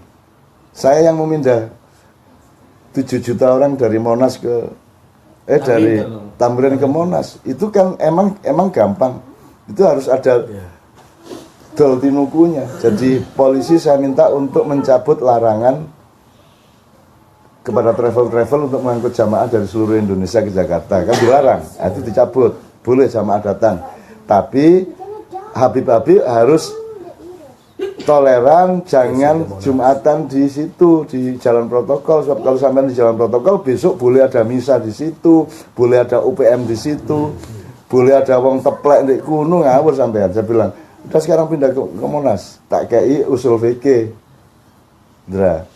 Saya yang memindah 7 juta orang dari Monas ke dari Tamrin ke Monas. Itu kan emang gampang. Itu harus ada dol tinukunya. Jadi polisi saya minta untuk mencabut larangan kepada travel untuk mengangkut jamaah dari seluruh Indonesia ke Jakarta. Kan dilarang. Itu dicabut. Boleh jamaah datang. Tapi Habib-Habib harus toleran, jangan Jumatan di situ, di jalan protokol. Sebab kalau sampai di jalan protokol, besok boleh ada misa di situ, boleh ada UPM di situ, boleh ada wong teplek di gunung, ngawur sampean. Saya bilang, udah sekarang pindah ke Monas, tak kei usul fikih. Dra.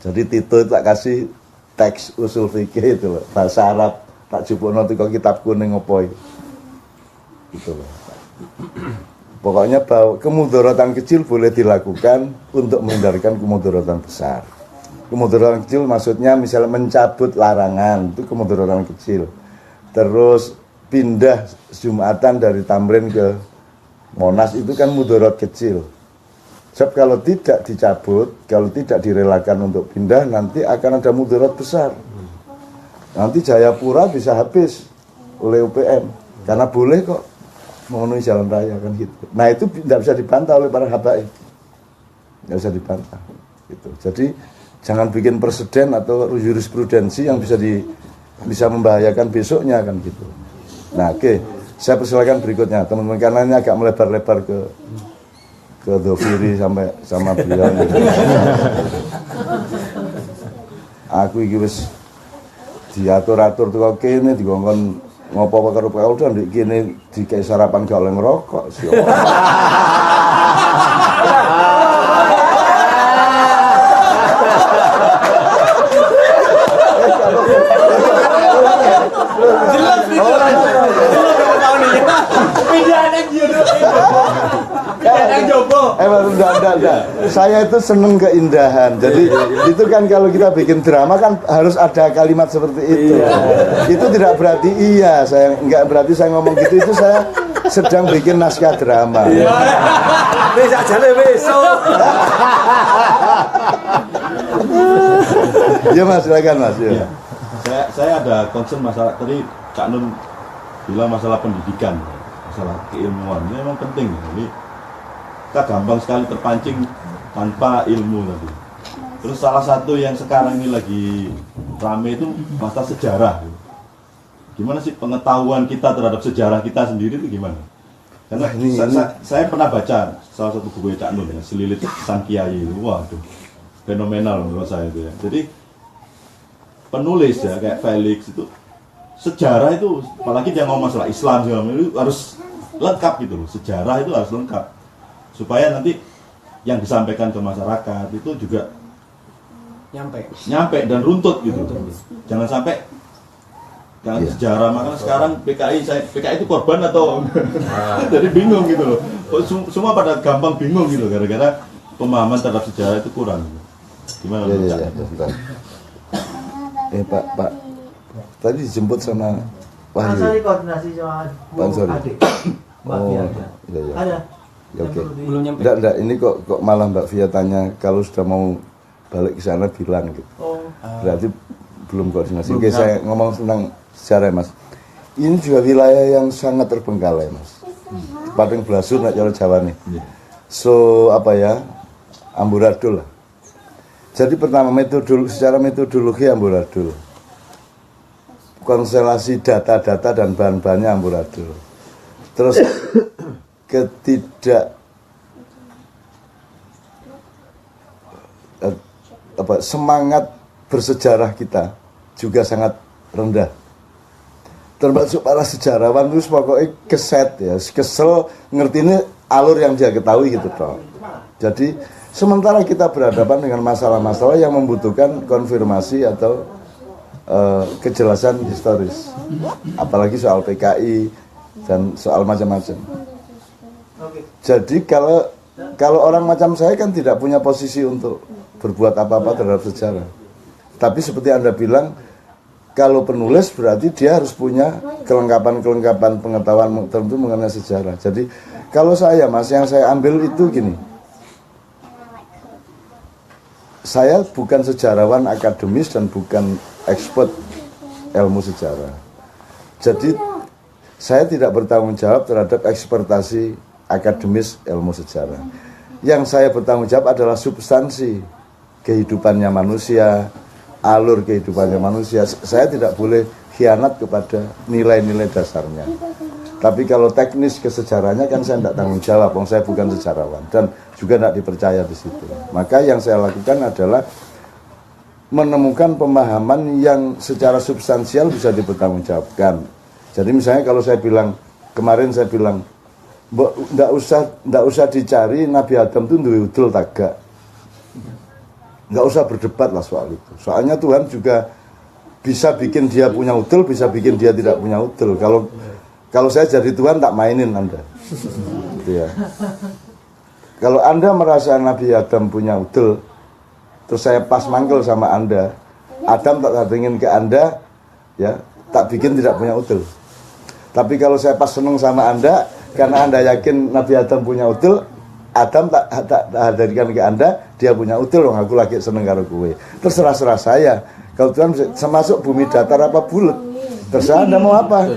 Jadi Tito tak kasih teks usul fikih itu loh, bahasa Arab, tak jupukno teko kitab kuning opoi. Gitu loh. Pokoknya bahwa kemudaratan kecil boleh dilakukan untuk menghindarkan kemudaratan besar. Kemudaratan kecil maksudnya misalnya mencabut larangan, itu kemudaratan kecil. Terus pindah Jumatan dari Tamrin ke Monas, itu kan mudarat kecil. Sebab kalau tidak dicabut, kalau tidak direlakan untuk pindah, nanti akan ada mudarat besar. Nanti Jayapura bisa habis oleh UPM, karena boleh kok memenuhi jalan raya kan gitu. Nah itu tidak bisa dibantah oleh para habaib, tidak bisa dibantah gitu. Jadi jangan bikin presiden atau jurisprudensi yang bisa membahayakan besoknya kan gitu. Nah oke, saya persilakan berikutnya teman-teman, karena ini agak melebar-lebar ke Dhofiri sampai sama beliau gitu. Aku iki wis diatur-atur tuh kene dikongkon ngopo karo karo udah ndek kene dikei sarapan gak oleh ngerokok sih. Enggak. Saya itu seneng keindahan. Jadi itu kan kalau kita bikin drama kan harus ada kalimat seperti itu. Itu tidak berarti iya, saya enggak berarti saya ngomong gitu, itu saya sedang bikin naskah drama. Wis ajane besok. Ya Mas, silakan Mas. Ya. Saya ada concern masalah tadi Cak Nun bilang masalah pendidikan, masalah keilmuan ini memang penting. Jadi kita gampang sekali terpancing tanpa ilmu tadi. Terus salah satu yang sekarang ini lagi rame itu masalah sejarah. Gimana sih pengetahuan kita terhadap sejarah kita sendiri itu gimana? Karena saya pernah baca salah satu buku Cak Nun ya, Selilit Sang Kiai itu, waduh, fenomenal menurut saya itu ya. Jadi penulis ya kayak Felix itu sejarah itu, apalagi dia ngomong masalah Islam itu harus lengkap gitu loh. Sejarah itu harus lengkap supaya nanti yang disampaikan ke masyarakat itu juga nyampe dan runtut gitu. Jangan sampai sejarah, makanya sekarang PKI itu korban atau jadi bingung gitu loh. Semua pada gampang bingung gitu gara-gara pemahaman terhadap sejarah itu kurang. Gimana Pak tadi dijemput sama Wahyu. Saya koordinasi sama Pak Ansori. adik Mbak Fia. Iya. Ada. Ya, oke. Belum nyampe. Enggak, ini kok malah Mbak Fia tanya kalau sudah mau balik ke sana bilang gitu. Berarti belum koordinasi. Oke, saya ngomong tentang sejarah Mas. Ini juga wilayah yang sangat terbengkalai Mas. Padang Blasur nak cara Jawa nih. So apa ya? Amburadul lah. Jadi pertama secara metodologi amburadul. Konstelasi data-data dan bahan-bahannya amburadul. Terus semangat bersejarah kita juga sangat rendah. Termasuk para sejarawan itu pokoknya keset ya, kesel ngerti ini alur yang dia ketahui gitu toh. Jadi sementara kita berhadapan dengan masalah-masalah yang membutuhkan konfirmasi atau kejelasan historis, apalagi soal PKI dan soal macam-macam. Jadi kalau orang macam saya kan tidak punya posisi untuk berbuat apa-apa terhadap sejarah. Tapi seperti Anda bilang, kalau penulis berarti dia harus punya kelengkapan pengetahuan tertentu mengenai sejarah. Jadi kalau saya, Mas, yang saya ambil itu gini. Saya bukan sejarawan akademis dan bukan expert ilmu sejarah. Jadi saya tidak bertanggung jawab terhadap ekspertasi akademis ilmu sejarah. Yang saya bertanggung jawab adalah substansi kehidupannya manusia, alur kehidupannya manusia. Saya tidak boleh khianat kepada nilai-nilai dasarnya. Tapi kalau teknis kesejarahnya kan saya tidak tanggung jawab, saya bukan sejarawan dan juga tidak dipercaya di situ. Maka yang saya lakukan adalah menemukan pemahaman yang secara substansial bisa dipertanggungjawabkan. Jadi misalnya kalau saya bilang, kemarin saya bilang, nggak usah dicari Nabi Adam itu duwe udul tagak. Nggak usah berdebat lah soal itu. Soalnya Tuhan juga bisa bikin dia punya udul, bisa bikin dia tidak punya udul. Kalau saya jadi Tuhan tak mainin Anda. Gitu ya. Kalau Anda merasa Nabi Adam punya udul, terus saya pas mangkel sama Anda, Adam tak datengin ke Anda, ya, tak bikin tidak punya udul. Tapi kalau saya pas seneng sama Anda, karena Anda yakin Nabi Adam punya udul, Adam tak hadirkan ke Anda, dia punya udul, aku lagi seneng karo kowe. Terserah saya. Kalau Tuhan masuk bumi datar apa bulat, terserah Anda mau apa.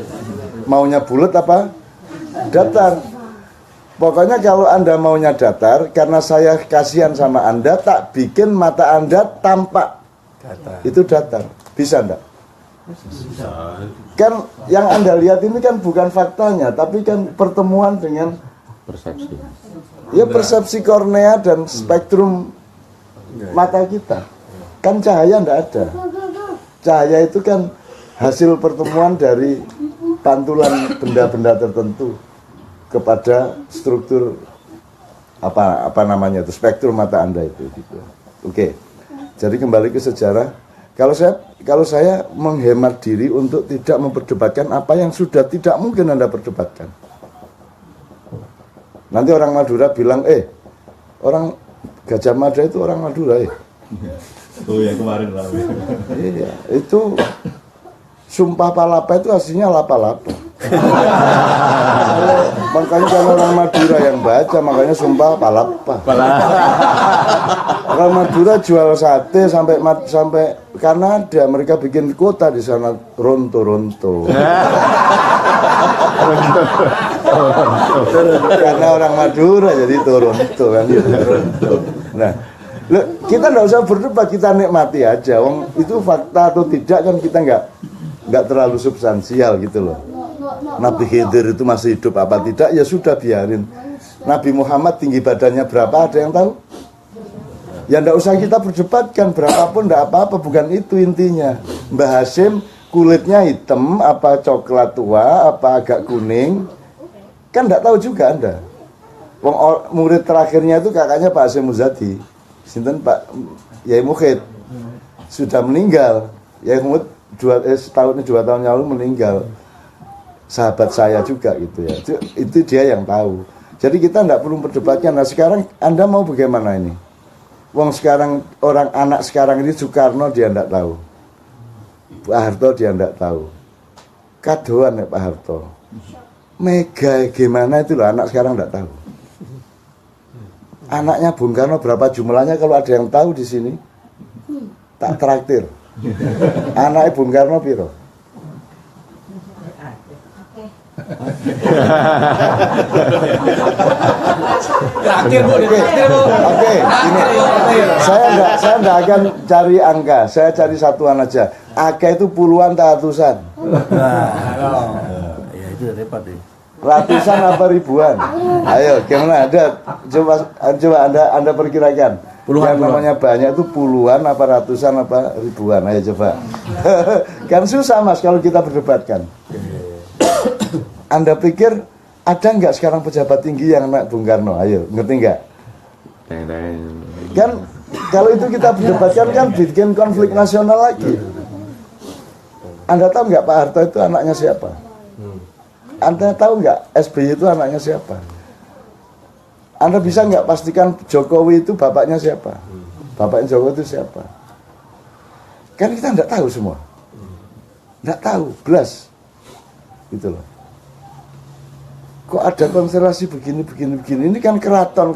Maunya bulat apa datar. Pokoknya kalau Anda maunya datar, karena saya kasihan sama Anda, tak bikin mata Anda tampak datar. Itu datar. Bisa enggak? Bisa. Kan yang Anda lihat ini kan bukan faktanya, tapi kan pertemuan dengan persepsi. Ya persepsi kornea dan spektrum mata kita. Kan cahaya enggak ada. Cahaya itu kan hasil pertemuan dari pantulan benda-benda tertentu kepada struktur apa namanya itu, spektrum mata Anda itu gitu. Oke. Jadi kembali ke sejarah. Kalau saya menghemat diri untuk tidak memperdebatkan apa yang sudah tidak mungkin Anda perdebatkan. Nanti orang Madura bilang, orang Gajah Mada itu orang Madura Oh ya kemarin lah. Iya, itu sumpah palapa itu aslinya lapa-lapa. Makanya kan orang Madura yang baca, makanya sumpah palapa. Orang Madura jual sate sampai Kanada, mereka bikin kota di sana, Ronto. Karena orang Madura jadi Toronto kan gitu. Nah, kita nggak usah berdebat, kita nikmati aja. Itu fakta atau tidak kan kita nggak terlalu substansial gitu loh. Nabi Khidir itu masih hidup apa tidak, ya sudah biarin. Nabi Muhammad tinggi badannya berapa, ada yang tahu? Ya nggak usah kita perdebatkan, berapapun nggak apa-apa, bukan itu intinya. Mbah Hashim kulitnya hitam, apa coklat tua, apa agak kuning, kan nggak tahu juga Anda. Murid terakhirnya itu kakaknya Pak Hashim Muzadi, sinten Pak Yai Mukhid, sudah meninggal. Yai Mukhid 2 tahun yang lalu meninggal. Sahabat saya juga gitu ya. Itu dia yang tahu. Jadi kita tidak perlu perdebatkan. Nah sekarang Anda mau bagaimana ini? Sekarang anak sekarang ini Soekarno dia tidak tahu. Pak Harto dia tidak tahu. Kadoan ya Pak Harto. Mega gimana itu loh, anak sekarang tidak tahu. Anaknya Bung Karno berapa jumlahnya, kalau ada yang tahu di sini tak traktir. Anaknya Bung Karno piro? Oke, ini saya enggak akan cari angka, saya cari satuan aja. Angka itu puluhan tak ratusan? Ya itu repot deh. Ratusan apa ribuan? Ayo, gimana? Coba Anda perkirakan. Yang namanya banyak itu puluhan apa ratusan apa ribuan? Ayo coba. Kan susah Mas kalau kita berdebatkan. Anda pikir Ada nggak sekarang pejabat tinggi yang anak Bung Karno? Ayo, ngerti nggak? Kan kalau itu kita berdebatkan kan bikin konflik nasional lagi. Anda tahu nggak Pak Harto itu anaknya siapa? Anda tahu nggak SBY itu anaknya siapa? Anda bisa nggak pastikan Jokowi itu bapaknya siapa? Bapaknya Jokowi itu siapa? Kan kita nggak tahu semua. Nggak tahu, belas. Gitu loh. Kok ada konstelasi begini. Ini kan keraton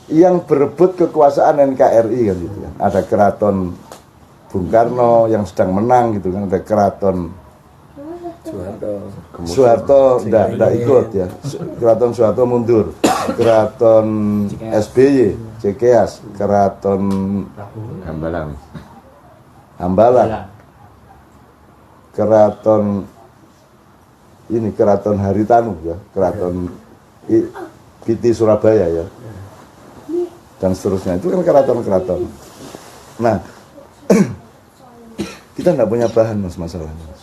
yang berebut kekuasaan NKRI kan gitu kan. Ada keraton Bung Karno yang sedang menang gitu kan. Ada keraton Soeharto tidak ikut ya. Keraton Soeharto mundur. Keraton SBY, Cekeas, keraton Hambalang. Keraton ini keraton Haritanu ya, keraton Piti Surabaya ya. Dan seterusnya itu kan keraton. Nah, kita nggak punya bahan mas masalahnya.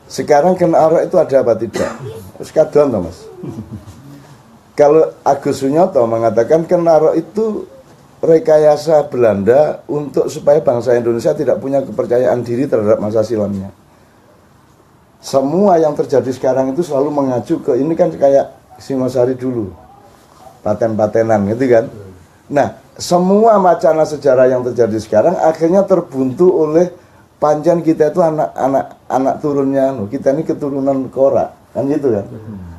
Sekarang kena arok itu ada apa tidak? Terus kadon toh mas. Kalau Agus Sunyoto mengatakan kena arok itu rekayasa Belanda untuk supaya bangsa Indonesia tidak punya kepercayaan diri terhadap masa silamnya. Semua yang terjadi sekarang itu selalu mengacu ke ini kan kayak Singosari dulu, paten-patenan gitu kan. Nah, semua wacana sejarah yang terjadi sekarang akhirnya terbuntu oleh pancen kita itu anak turunnya, kita ini keturunan Kora, kan gitu kan.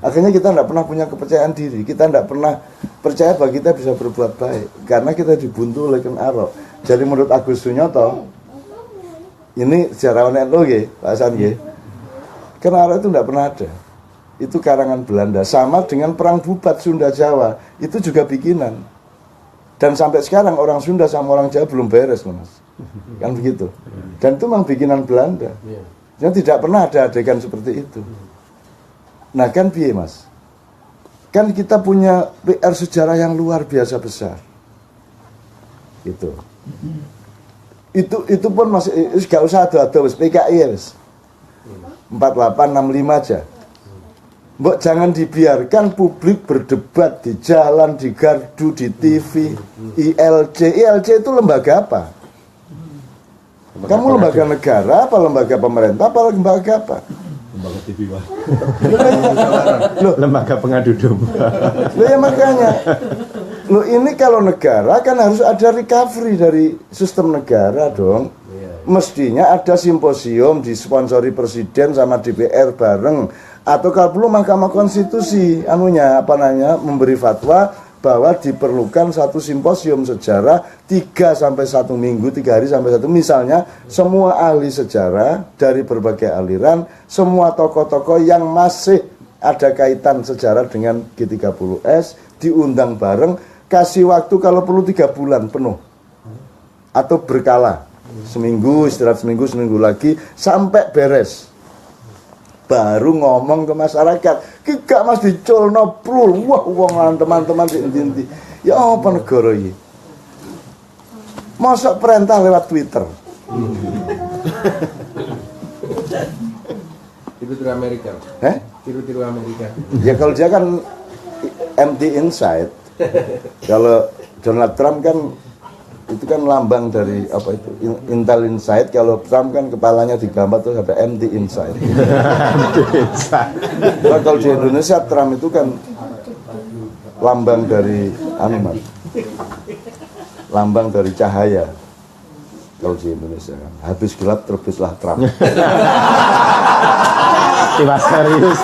Akhirnya kita tidak pernah punya kepercayaan diri, kita tidak pernah percaya bahwa kita bisa berbuat baik, karena kita dibuntu oleh Ken Arok. Jadi menurut Agus Sunyoto, ini sejarawan NU Pak Hasan Ken Arok itu tidak pernah ada. Itu karangan Belanda. Sama dengan perang Bubat Sunda Jawa, itu juga bikinan. Dan sampai sekarang orang Sunda sama orang Jawa belum beres, mas. Kan begitu. Dan itu memang bikinan Belanda. Yang tidak pernah ada adegan seperti itu. Nah kan piye mas? Kan kita punya PR sejarah yang luar biasa besar. Gitu. Itu pun masih gak usah ada PKI ya mas. 4865 aja. Mbok jangan dibiarkan publik berdebat di jalan, di gardu, di TV, ILC itu lembaga apa? Kamu lembaga negara apa lembaga pemerintah apa lembaga apa? Lembaga TV Pak. Loh, lembaga pengadu domba. Loh ya makanya. Loh ini kalau negara kan harus ada recovery dari sistem negara dong. Mestinya ada simposium disponsori presiden sama DPR bareng, atau kalau perlu Mahkamah Konstitusi memberi fatwa bahwa diperlukan satu simposium sejarah 3 sampai 1 minggu, 3 hari sampai 1, misalnya semua ahli sejarah dari berbagai aliran, semua tokoh-tokoh yang masih ada kaitan sejarah dengan G30S diundang bareng, kasih waktu kalau perlu 3 bulan penuh atau berkala. Seminggu, istirahat seminggu lagi sampai beres. Baru ngomong ke masyarakat. Gak mas dicolno prul. Wah, wong teman-teman inti-inti. Ya apa negara ini? Masuk perintah lewat Twitter. Tiru-tiru Amerika. Tiru-tiru Amerika. Ya kalau dia kan empty inside. Kalau Donald Trump kan itu kan lambang dari apa itu Intel Inside. Kalau Trump kan kepalanya digambar terus ada empty inside. Nah, kalau di Indonesia Trump itu kan lambang dari lambang dari cahaya. Kalau di Indonesia kan habis gelap terbitlah Trump. Tiwas serius.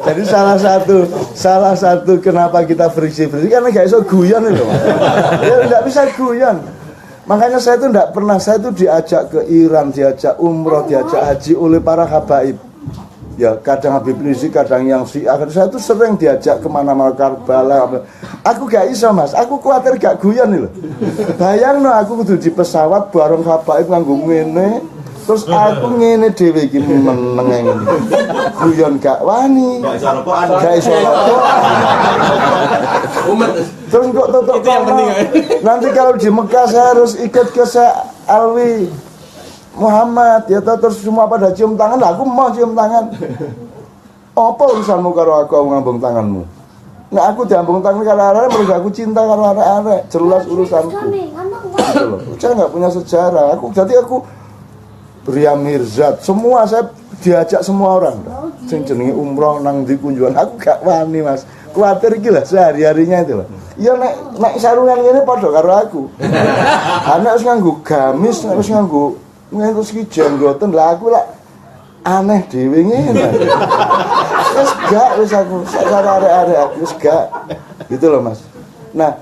Jadi salah satu kenapa kita friksi karena gak bisa guyon itu. Ya nggak bisa guyon. Makanya saya itu nggak pernah, saya itu diajak ke Iran, diajak umroh, diajak haji oleh para habaib. Ya kadang Habib Rizik, kadang yang Syiah. Saya tuh sering diajak kemana-mana, Karbala. Aku gak iso mas, aku khawatir gak guyon nih loh. Bayang no, aku kudu di pesawat bareng habaib nganggo ngene, terus aku ngene dhewe iki meneng ngene. Guyon gak wani. Gak iso rokokan. Gak iso rokokan. Terus kok tutup Itu yang penting, ya. Nanti kalau di Mekah saya harus ikut ke Alwi Muhammad ya toh, terus semua pada cium tangan, aku mau cium tangan. Apa urusanmu karo aku ngambung tanganmu? Nah aku diambung tangan karo arek, mergo aku cinta karo arek, jelas urusanku. Gitu loh. Saya nggak punya sejarah. Jadi aku Ria Mirzat, semua saya diajak semua orang. Sing jenenge umroh nang ndi kunjungan, aku gak wani Mas. Kuatir iki lah sehari-harinya itu loh. Ya nek sarungan ngene padha karo aku. Anak wis nganggo gamis, nek wis nganggo iki jenggoten lah aku lah aneh dhewe ngene. Wis aku karo arek-arek aku wis gak. Gitu loh Mas. Nah,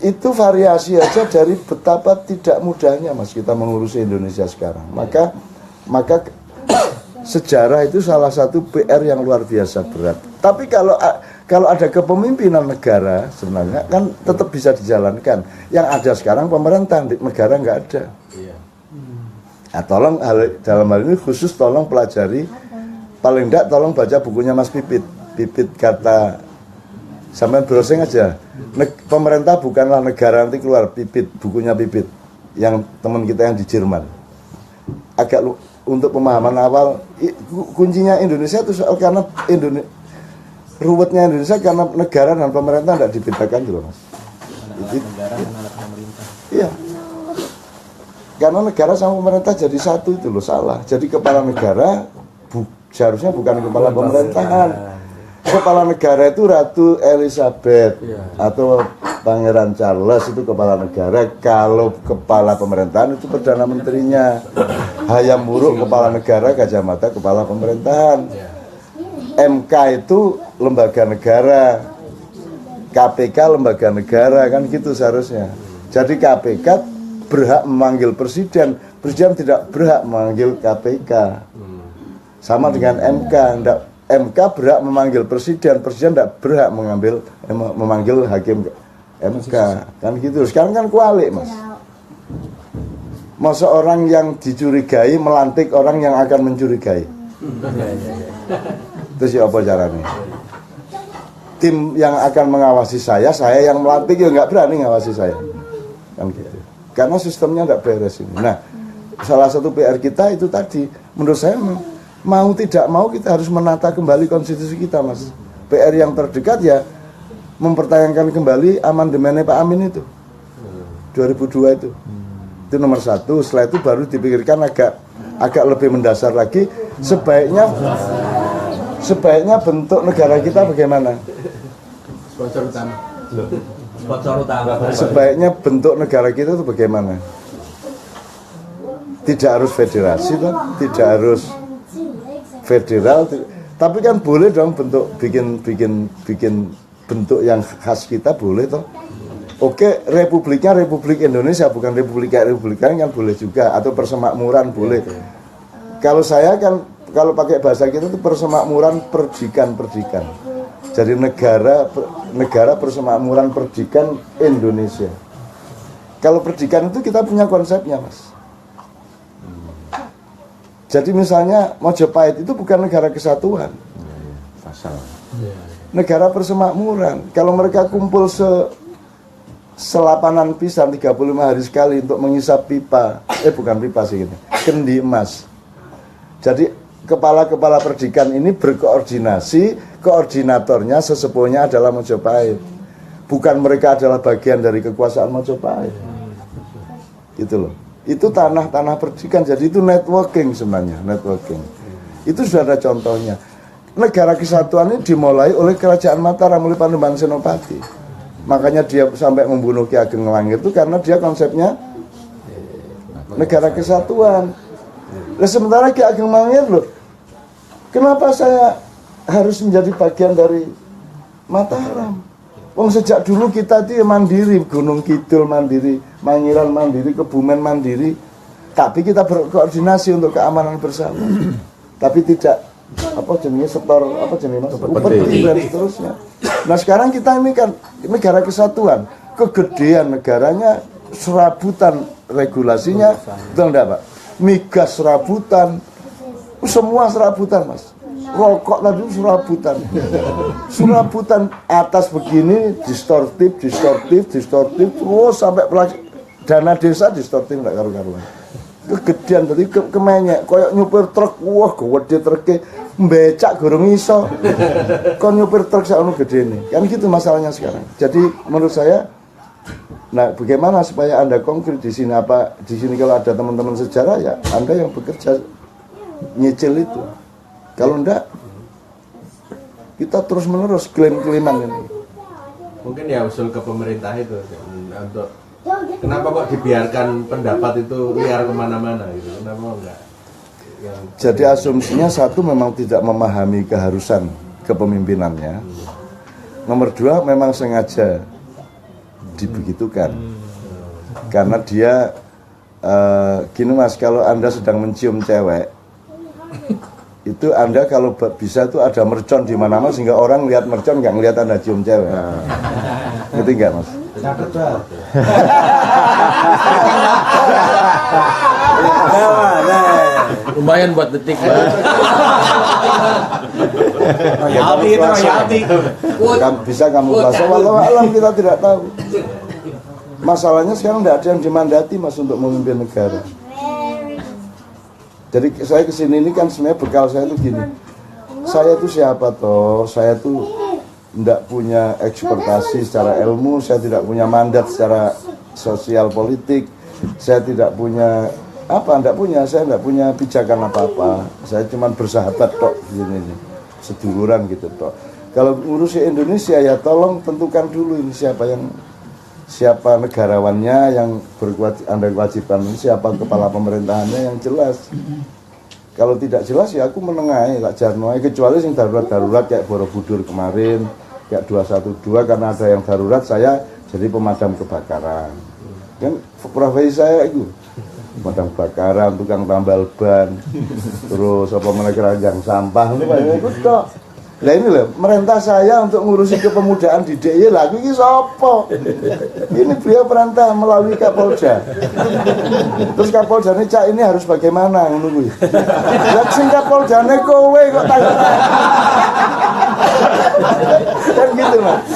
itu variasi aja dari betapa tidak mudahnya Mas kita mengurusi Indonesia sekarang. Maka sejarah itu salah satu PR yang luar biasa berat. Tapi kalau ada kepemimpinan negara sebenarnya kan tetap bisa dijalankan. Yang ada sekarang pemerintah, negara nggak ada. Nah, tolong dalam hal ini khusus tolong pelajari, paling enggak tolong baca bukunya Mas Pipit kata sampai browsing aja. Pemerintah bukanlah negara, nanti keluar Pipit, bukunya Pipit yang teman kita yang di Jerman. Agak untuk pemahaman awal, kuncinya Indonesia itu soal karena ruwetnya Indonesia karena negara dan pemerintah tidak dibedakan gitu Mas. Negara dan alat pemerintah. Iya. Karena negara sama pemerintah jadi satu itu loh, salah. Jadi kepala negara seharusnya bukan kepala pemerintahan. Kepala negara itu Ratu Elizabeth atau Pangeran Charles itu kepala negara. Kalau kepala pemerintahan itu Perdana Menterinya. Hayam Wuruk kepala negara, Gajah Mada kepala pemerintahan. MK itu lembaga negara. KPK lembaga negara, kan gitu seharusnya. Jadi KPK berhak memanggil presiden, presiden tidak berhak memanggil KPK. Sama dengan MK, MK berhak memanggil presiden, presiden tidak berhak memanggil hakim MK, kan gitu. Sekarang kan kualik Mas. Masa orang yang dicurigai melantik orang yang akan mencurigai. Terus ya apa caranya? Tim yang akan mengawasi saya yang melantik ya nggak berani ngawasi saya, kan gitu. Karena sistemnya tidak beres ini. Nah, salah satu PR kita itu tadi, menurut saya mau tidak mau kita harus menata kembali konstitusi kita Mas. PR yang terdekat ya mempertanyakan kembali amandemennya Pak Amin itu 2002 itu nomor 1. Setelah itu baru dipikirkan agak lebih mendasar lagi, sebaiknya bentuk negara kita bagaimana. Sponsor utama. Sebaiknya bentuk negara kita itu bagaimana. Tidak harus federasi toh, tidak harus federal, tapi kan boleh dong bentuk bikin bentuk yang khas kita, boleh toh. Oke, republiknya Republik Indonesia, bukan Republik lain kan boleh juga, atau persemakmuran boleh. Kalau saya kan, kalau pakai bahasa kita itu persemakmuran perdikan. Jadi negara persemakmuran perdikan Indonesia. Kalau perdikan itu kita punya konsepnya Mas. Jadi misalnya Mojopahit itu bukan negara kesatuan, negara persemakmuran. Kalau mereka kumpul selapanan pisan 35 hari sekali untuk mengisap pipa, bukan pipa sih ini, kendi emas. Jadi kepala-kepala perdikan ini berkoordinasi, koordinatornya sesepuhnya adalah Mojopahit. Bukan mereka adalah bagian dari kekuasaan Mojopahit. Gitu loh. Itu tanah-tanah perdikan, jadi itu networking sebenarnya, networking. Itu sudah ada contohnya. Negara kesatuan ini dimulai oleh Kerajaan Mataram, oleh Panembahan Senopati. Makanya dia sampai membunuh Ki Ageng Langir itu karena dia konsepnya negara kesatuan. Nah, sementara Ki Ageng Langir loh, kenapa saya harus menjadi bagian dari Mataram? Wong sejak dulu kita itu mandiri, Gunung Kidul mandiri, Mangiran mandiri, Kebumen mandiri. Tapi kita berkoordinasi untuk keamanan bersama. Tapi tidak upeti dan seterusnya. Nah sekarang kita ini kan negara kesatuan, kegedean negaranya serabutan regulasinya, betul enggak Pak? Migas serabutan, semua serabutan Mas. rokok tadi surabutan. Surabutan atas begini distortif, terus sampai dana desa distortif nggak karu-karuan. Kegedean tadi kemenyek, koyok nyupir truk, wah gede truknya becak gorong iso. Kon nyupir truk sakno gede nih, kan gitu masalahnya sekarang. Jadi menurut saya, nah bagaimana supaya Anda konkret di sini apa di sini kalau ada teman-teman sejarah ya Anda yang bekerja nyicil itu. Kalau enggak kita terus-menerus klaim-klaiman ini. Mungkin ya usul ke pemerintah itu untuk kenapa kok dibiarkan pendapat itu liar kemana-mana gitu, kenapa enggak Jadi asumsinya satu memang tidak memahami keharusan kepemimpinannya. Nomor dua memang sengaja dibegitukan. Karena dia gini Mas, kalau Anda sedang mencium cewek, itu Anda kalau bisa tuh ada mercon di mana-mana sehingga orang lihat mercon nggak ngelihat Anda cium cewek. Ngerti nggak Mas? lumayan buat detik Mas. Royalti itu royalti. Bisa kamu bahasa walau alam kita tidak tahu. Masalahnya sekarang tidak ada yang dimandati Mas untuk memimpin negara. Jadi saya kesini ini kan sebenarnya bekal saya itu gini. Saya itu siapa toh? Saya tuh tidak punya ekspertasi secara ilmu, saya tidak punya mandat secara sosial politik, saya tidak punya saya tidak punya pijakan apa-apa. Saya cuma bersahabat tok gini, seduluran gitu tok. Kalau ngurusi Indonesia ya tolong tentukan dulu ini siapa negarawannya yang Anda kewajiban, siapa kepala pemerintahannya yang jelas. Kalau tidak jelas ya aku menengahi Kak Jarno, kecuali yang darurat-darurat kayak Borobudur kemarin, kayak 212 karena ada yang darurat saya jadi pemadam kebakaran. Kan profesi saya itu pemadam kebakaran, tukang tambal ban, terus apa menekeranjang sampah itu banyak ikut kok. Nah ini loh, merintah saya untuk ngurusi kepemudaan di DIY lagi ini sopo. Ini beliau perintah melalui Kapolda. Terus Kapolda ini cak ini harus bagaimana menunggu. Lihat sing Kapolda ini kowe kok tanya. Kan gitu Mas.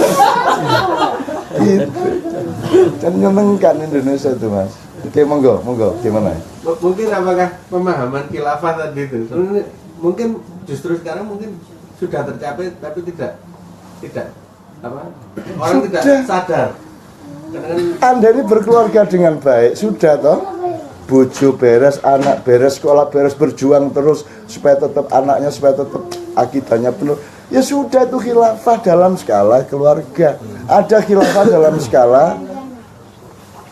Gitu. Kan nyenengkan Indonesia itu Mas. Oke monggo gimana? Mungkin apakah pemahaman khilafah tadi itu mungkin justru sekarang mungkin sudah tercapai tapi tidak apa orang Sudah. tidak sadar. Anda ini berkeluarga dengan baik, sudah toh? Bojo beres, anak beres, sekolah beres, berjuang terus supaya tetap anaknya, supaya tetap akidahnya penuh. Ya sudah, itu khilafah dalam skala keluarga. Ada khilafah dalam skala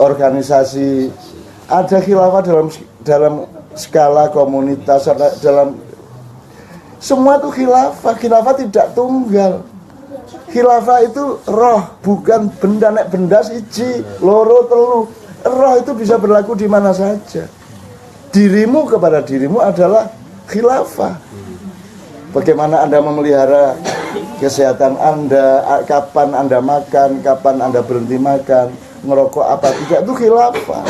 organisasi, ada khilafah dalam skala komunitas, dalam semua itu khilafah. Khilafah tidak tunggal. Khilafah itu roh, bukan benda. Nek benda siji, loro, telu. Roh itu bisa berlaku di mana saja. Dirimu kepada dirimu adalah khilafah. Bagaimana Anda memelihara kesehatan Anda, kapan Anda makan, kapan Anda berhenti makan, ngerokok apa tidak, itu khilafah.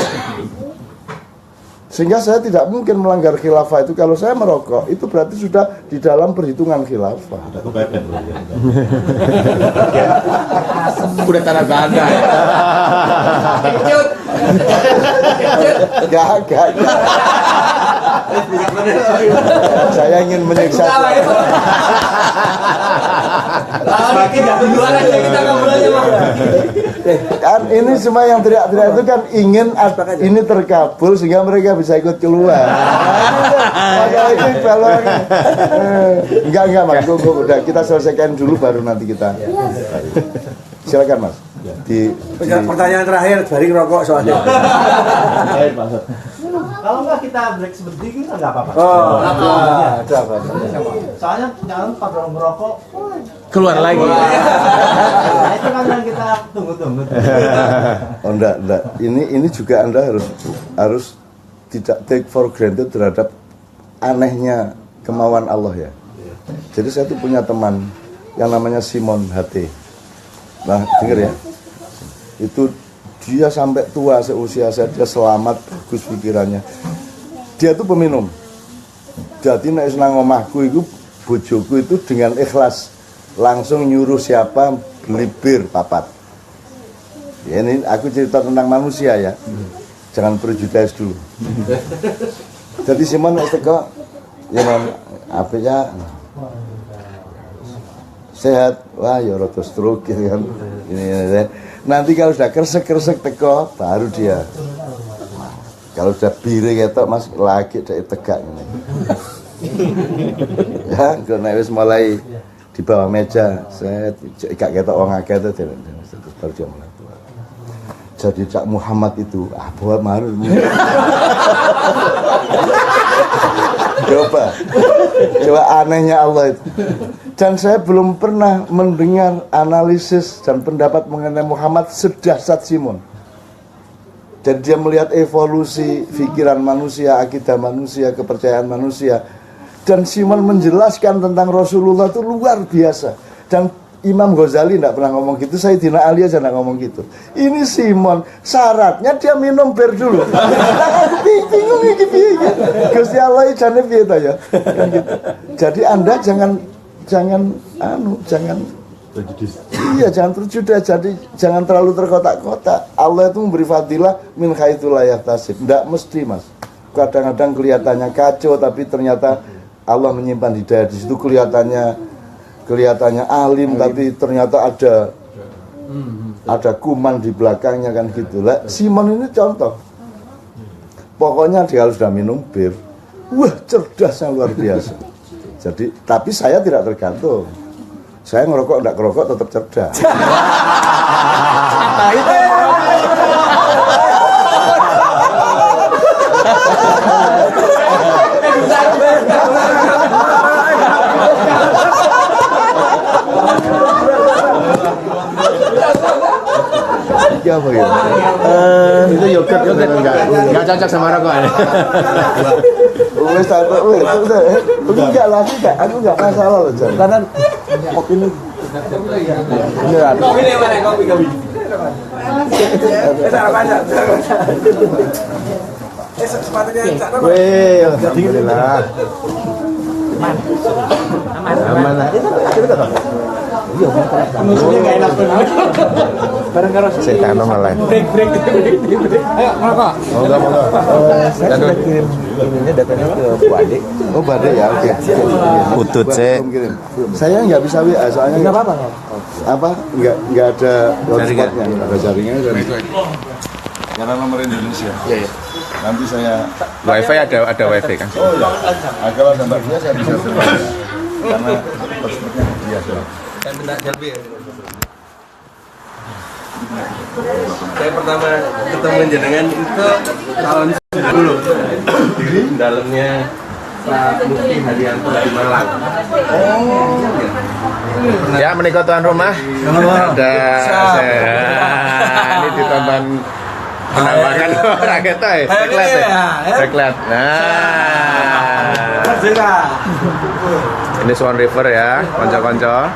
Sehingga saya tidak mungkin melanggar khilafah itu. Kalau saya merokok, itu berarti sudah di dalam perhitungan khilafah. Ada kepepet Udah tanda-tanda ya. Gak. Saya ingin menyiksa. Kan ini semua yang teriak-teriak itu kan ingin ini terkabul sehingga mereka bisa ikut keluar. Enggak Mas, udah kita selesaikan dulu baru nanti kita. Silakan Mas. Pertanyaan terakhir dari rokok soalnya. Kalau enggak kita break sebentar kita enggak apa-apa. Ada apa? Soalnya jangan kalau merokok Keluar lagi. nah, itu kan yang kita tunggu-tunggu. Oh enggak. Ini juga Anda harus tidak take for granted terhadap anehnya kemauan Allah ya. Jadi saya tuh punya teman yang namanya Simon HT. Nah, dengar ya. Itu dia sampai tua seusia saya, dia selamat, bagus pikirannya. Dia tuh peminum. Jadi nek nang omahku itu bojoku itu dengan ikhlas langsung nyuruh siapa beli bir papat. Ya, ini aku cerita tentang manusia ya, jangan prejudice dulu. Jadi Simon itu kok, ya apa ya, sehat, wah ya rada stroke gitu kan. Ini. Nanti kalau sudah kresek teko, baru dia. Kalau sudah bire ketok mas lagi dari tegak ini. Ya, kalau wis mulai di bawah meja, saya gak ketok wong akeh itu terus baru dia mulai tua. Jadi Cak Muhammad itu, buat malu. Coba anehnya Allah itu. Dan saya belum pernah mendengar analisis dan pendapat mengenai Muhammad sedahsyat Simon. Jadi dia melihat evolusi pikiran manusia, akidah manusia, kepercayaan manusia. Dan Simon menjelaskan tentang Rasulullah itu luar biasa. Dan Imam Ghazali tidak pernah ngomong gitu, Sayyidina Ali aja tidak ngomong gitu. Ini Simon, syaratnya dia minum bir dulu. Aku bingung iki piye. Gusti Allah jane piye ta ya. Jadi Anda jangan iya jangan terjuda, jadi jangan terlalu terkotak-kotak. Allah itu memberi fadilah min haitsu la yahtasib. Enggak mesti, Mas. Kadang-kadang kelihatannya kacau tapi ternyata Allah menyimpan hidayah di situ, kelihatannya alim tapi ternyata ada kuman di belakangnya kan gitu. Lah Simon ini contoh. Pokoknya dia sudah minum bir. Wah, cerdasnya luar biasa. Jadi, tapi saya tidak tergantung. Saya ngerokok enggak ngerokok tetap cerdas. Ya apa ya? Itu yogurt nggak cocok sama rokok ini. Wes enggak lah, aku enggak masalah loh, Jan. Karena kopi ini Kopi nih mana kopi. weh, alhamdulillah. Aman lah. Musuhnya nggak enak benar. Bareng karo Setan malah. break. Ayo ngerokok. Saya kirim ininya datanya ke Bu Ade. Oh, Bu Ade ya, oke. Utut sih. Saya nggak bisa WA soalnya nggak apa-apa. Apa? Nggak ada hotspotnya, nggak ada jaringan. Karena nomor Indonesia. Iya. Nanti saya. Wifi ada wifi kan? Oh iya. Kalau ada Mbak Dia saya bisa berbicara. Karena hotspotnya dia doang. Saya pertama ketemu jenengan itu tahun 90 di dalamnya Pak Mufti Hadianto di Malang. Ya, menikah tuan rumah. Ada ini ditonton penampakan orang kita ya. Seklet. Nah. Ini Swan River ya, konco-konco.